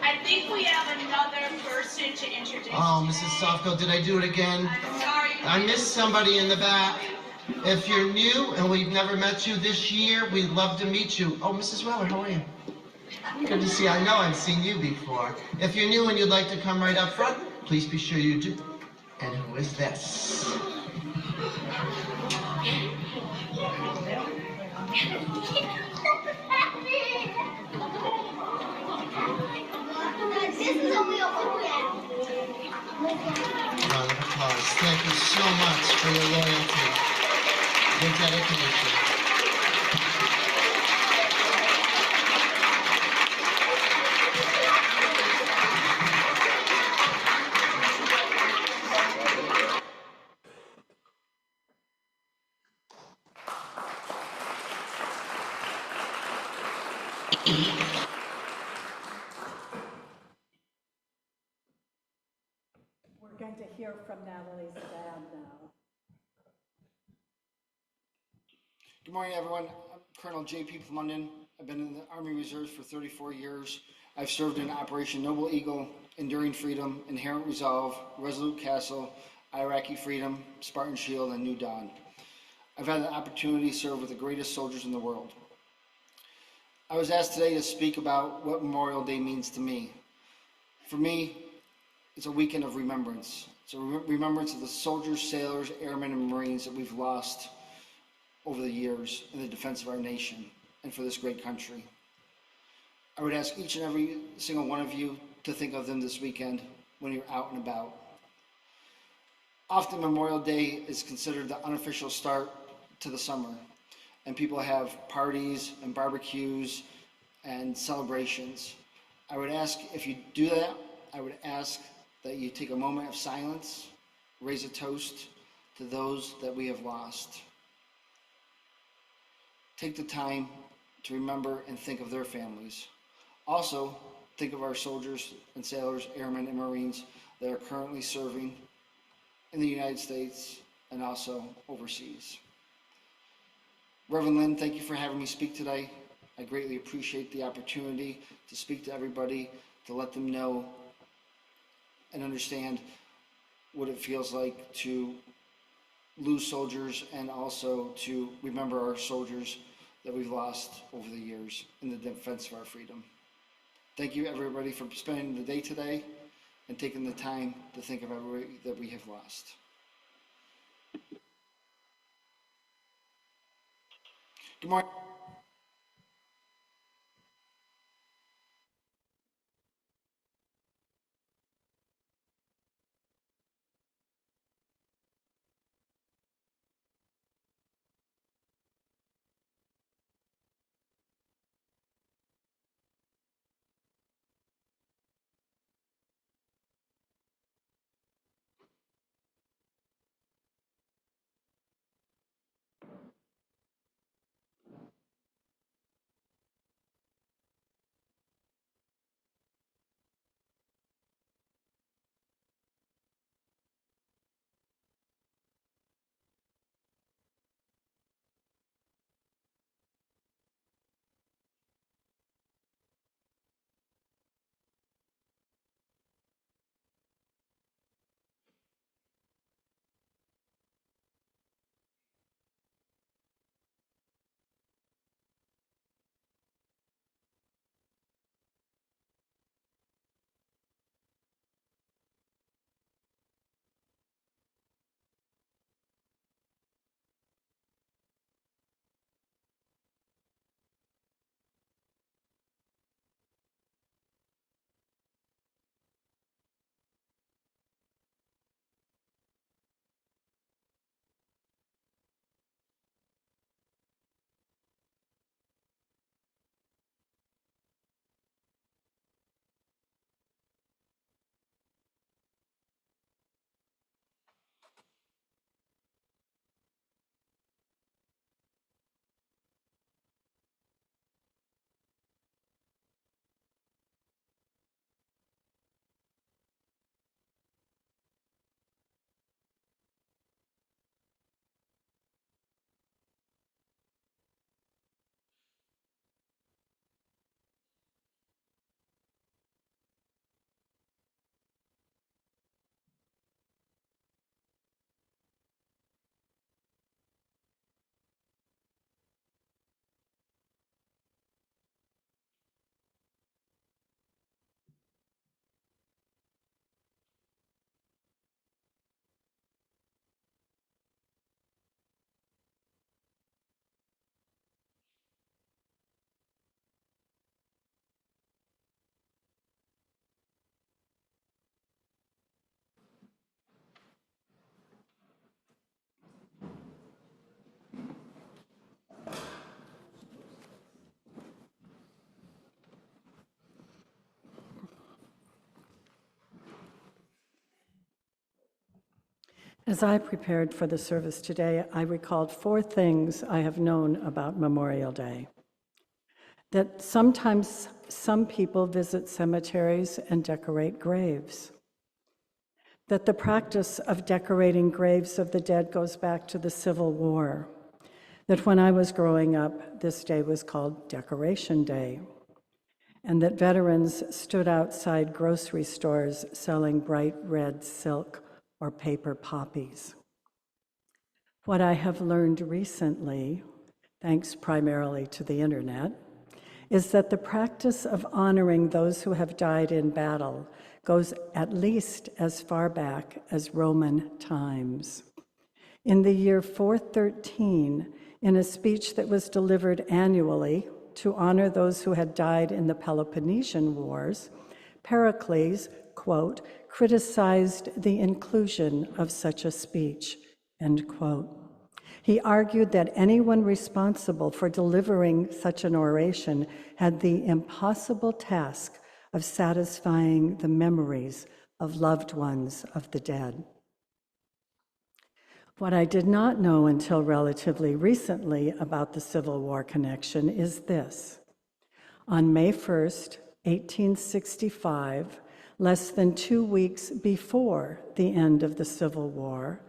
I think we have another person to introduce. oh, Mrs. Sofko, did I do it again? I'm sorry. I missed somebody in the back. If you're new and we've never met you this year, we'd love to meet you. Oh, Mrs. Weller, how are you? Good to see you. I know I've seen you before. If you're new and you'd like to come right up front, please be sure you do. And who is this? This is only a Round of applause. Thank you so much for your loyalty, your dedication. We're going to hear from Natalie's dad now. Good morning, everyone. I'm Colonel J.P. Plumondon. I've been in the Army Reserves for 34 years. I've served in Operation Noble Eagle, Enduring Freedom, Inherent Resolve, Resolute Castle, Iraqi Freedom, Spartan Shield, and New Dawn. I've had the opportunity to serve with the greatest soldiers in the world. I was asked today to speak about what Memorial Day means to me. For me, it's a weekend of remembrance. It's a remembrance of the soldiers, sailors, airmen, and Marines that we've lost over the years in the defense of our nation and for this great country. I would ask each and every single one of you to think of them this weekend when you're out and about. Often Memorial Day is considered the unofficial start to the summer, and people have parties and barbecues and celebrations. I would ask, if you do that, I would ask that you take a moment of silence, raise a toast to those that we have lost. Take the time to remember and think of their families. Also, think of our soldiers and sailors, airmen and Marines that are currently serving in the United States and also overseas. Reverend Lynn, thank you for having me speak today. I greatly appreciate the opportunity to speak to everybody, to let them know and understand what it feels like to lose soldiers and also to remember our soldiers that we've lost over the years in the defense of our freedom. Thank you, everybody, for spending the day today and taking the time to think of everybody that we have lost. Good morning. As I prepared for the service today, I recalled 4 things I have known about Memorial Day. That sometimes some people visit cemeteries and decorate graves. That the practice of decorating graves of the dead goes back to the Civil War. That when I was growing up, this day was called Decoration Day. And that veterans stood outside grocery stores selling bright red silk or paper poppies. What I have learned recently, thanks primarily to the internet, is that the practice of honoring those who have died in battle goes at least as far back as Roman times. In the year 413, in a speech that was delivered annually to honor those who had died in the Peloponnesian Wars, Pericles, quote, criticized the inclusion of such a speech, end quote. He argued that anyone responsible for delivering such an oration had the impossible task of satisfying the memories of loved ones of the dead. What I did not know until relatively recently about the Civil War connection is this. On May 1st, 1865, less than 2 weeks before the end of the Civil War,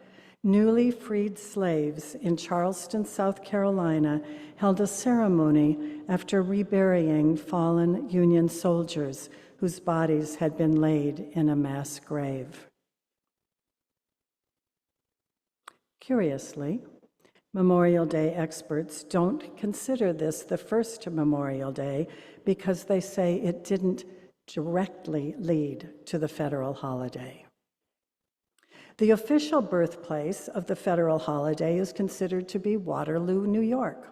newly freed slaves in Charleston, South Carolina, held a ceremony after reburying fallen Union soldiers whose bodies had been laid in a mass grave. Curiously, Memorial Day experts don't consider this the first Memorial Day because they say it didn't directly lead to the federal holiday. The official birthplace of the federal holiday is considered to be Waterloo, New York.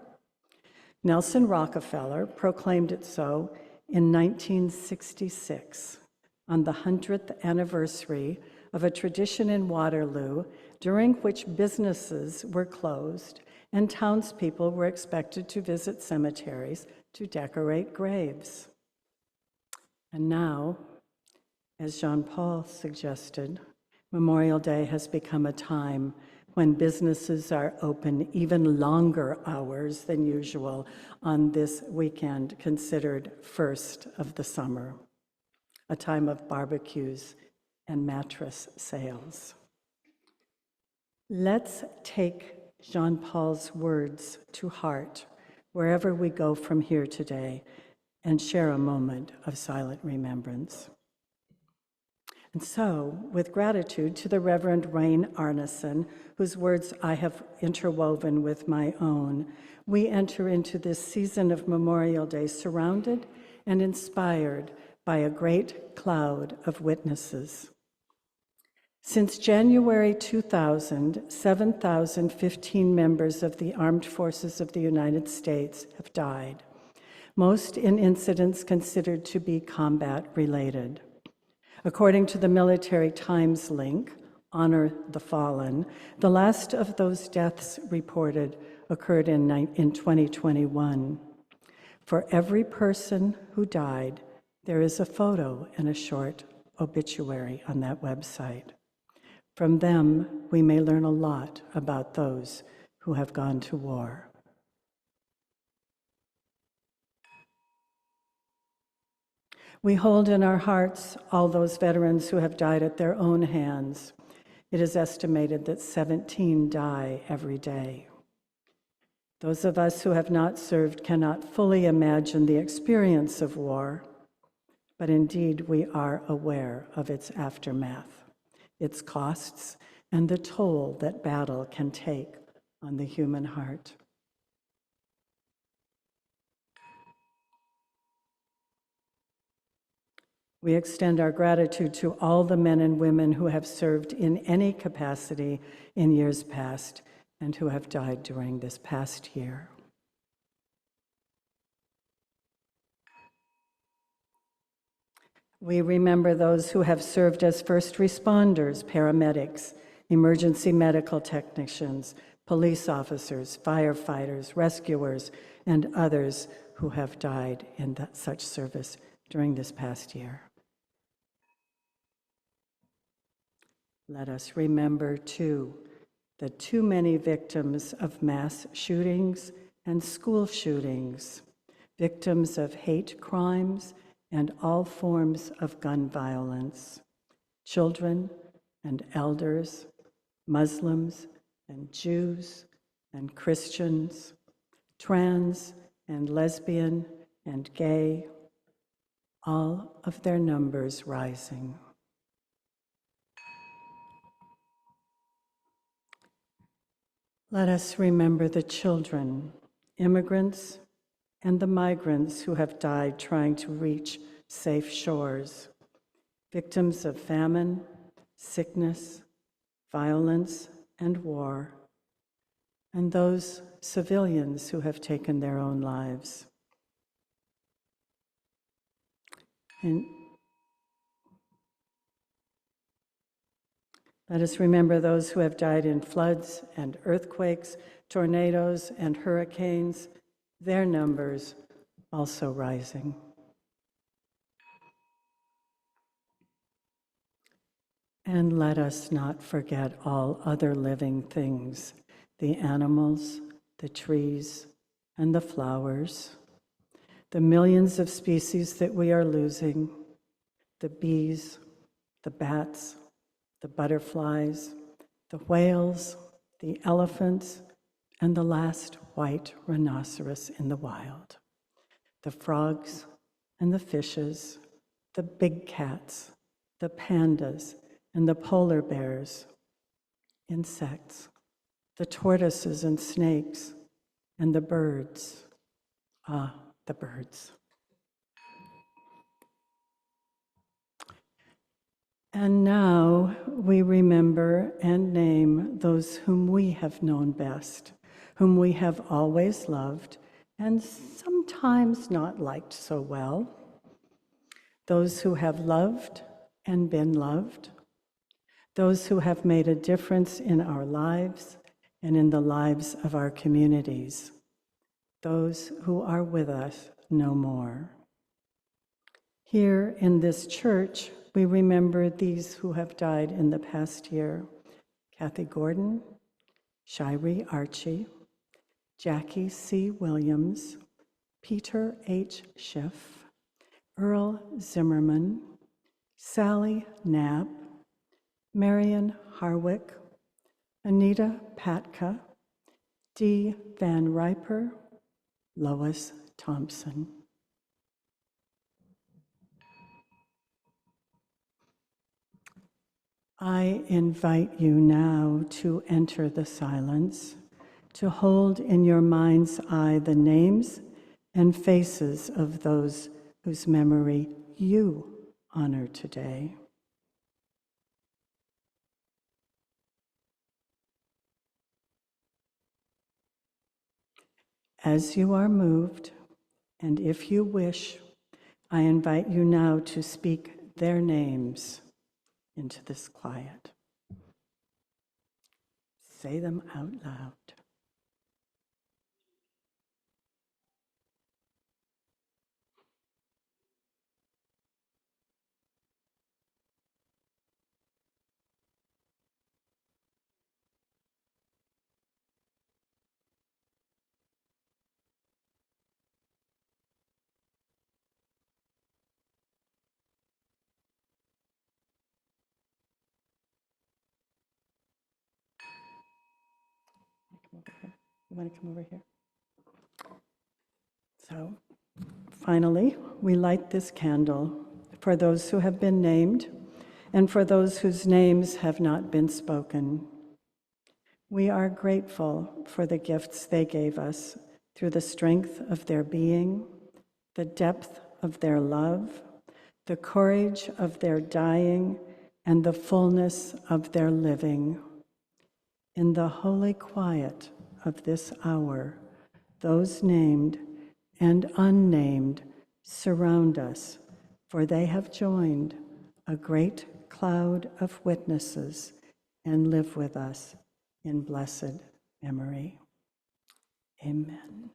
Nelson Rockefeller proclaimed it so in 1966, on the 100th anniversary of a tradition in Waterloo during which businesses were closed and townspeople were expected to visit cemeteries to decorate graves. And now, as Jean-Paul suggested, Memorial Day has become a time when businesses are open even longer hours than usual on this weekend considered first of the summer, a time of barbecues and mattress sales. Let's take Jean-Paul's words to heart wherever we go from here today and share a moment of silent remembrance. And so, with gratitude to the Reverend Rain Arneson, whose words I have interwoven with my own, we enter into this season of Memorial Day surrounded and inspired by a great cloud of witnesses. Since January 2000, 7,015 members of the Armed Forces of the United States have died, most in incidents considered to be combat-related. According to the Military Times link, Honor the Fallen, the last of those deaths reported occurred in 2021. For every person who died, there is a photo and a short obituary on that website. From them, we may learn a lot about those who have gone to war. We hold in our hearts all those veterans who have died at their own hands. It is estimated that 17 die every day. Those of us who have not served cannot fully imagine the experience of war, but indeed we are aware of its aftermath, its costs, and the toll that battle can take on the human heart. We extend our gratitude to all the men and women who have served in any capacity in years past and who have died during this past year. We remember those who have served as first responders, paramedics, emergency medical technicians, police officers, firefighters, rescuers, and others who have died in such service during this past year. Let us remember, too, the too many victims of mass shootings and school shootings, victims of hate crimes and all forms of gun violence, children and elders, Muslims and Jews and Christians, trans and lesbian and gay, all of their numbers rising. Let us remember the children, immigrants, and the migrants who have died trying to reach safe shores, victims of famine, sickness, violence, and war, and those civilians who have taken their own lives. And let us remember those who have died in floods and earthquakes, tornadoes and hurricanes, their numbers also rising. And let us not forget all other living things, the animals, the trees, and the flowers, the millions of species that we are losing, the bees, the bats, the butterflies, the whales, the elephants, and the last white rhinoceros in the wild, the frogs and the fishes, the big cats, the pandas, and the polar bears, insects, the tortoises and snakes, and the birds. Ah, the birds. And now we remember and name those whom we have known best, whom we have always loved and sometimes not liked so well, those who have loved and been loved, those who have made a difference in our lives and in the lives of our communities, those who are with us no more. Here in this church, we remember these who have died in the past year: Kathy Gordon, Shiree Archie, Jackie C. Williams, Peter H. Schiff, Earl Zimmerman, Sally Knapp, Marion Harwick, Anita Patka, Dee Van Riper, Lois Thompson. I invite you now to enter the silence, to hold in your mind's eye the names and faces of those whose memory you honor today. As you are moved, and if you wish, I invite you now to speak their names into this quiet. Say them out loud. You want to come over here? So, finally, we light this candle for those who have been named and for those whose names have not been spoken. We are grateful for the gifts they gave us through the strength of their being, the depth of their love, the courage of their dying, and the fullness of their living. In the holy quiet of this hour, those named and unnamed surround us, for they have joined a great cloud of witnesses and live with us in blessed memory. Amen.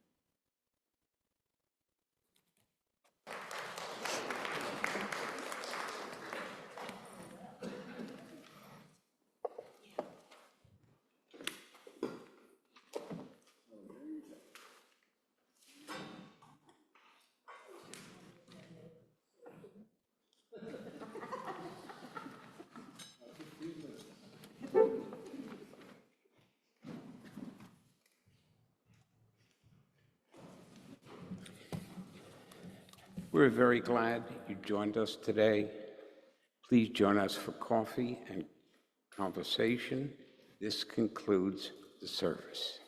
We're very glad you joined us today. Please join us for coffee and conversation. This concludes the service.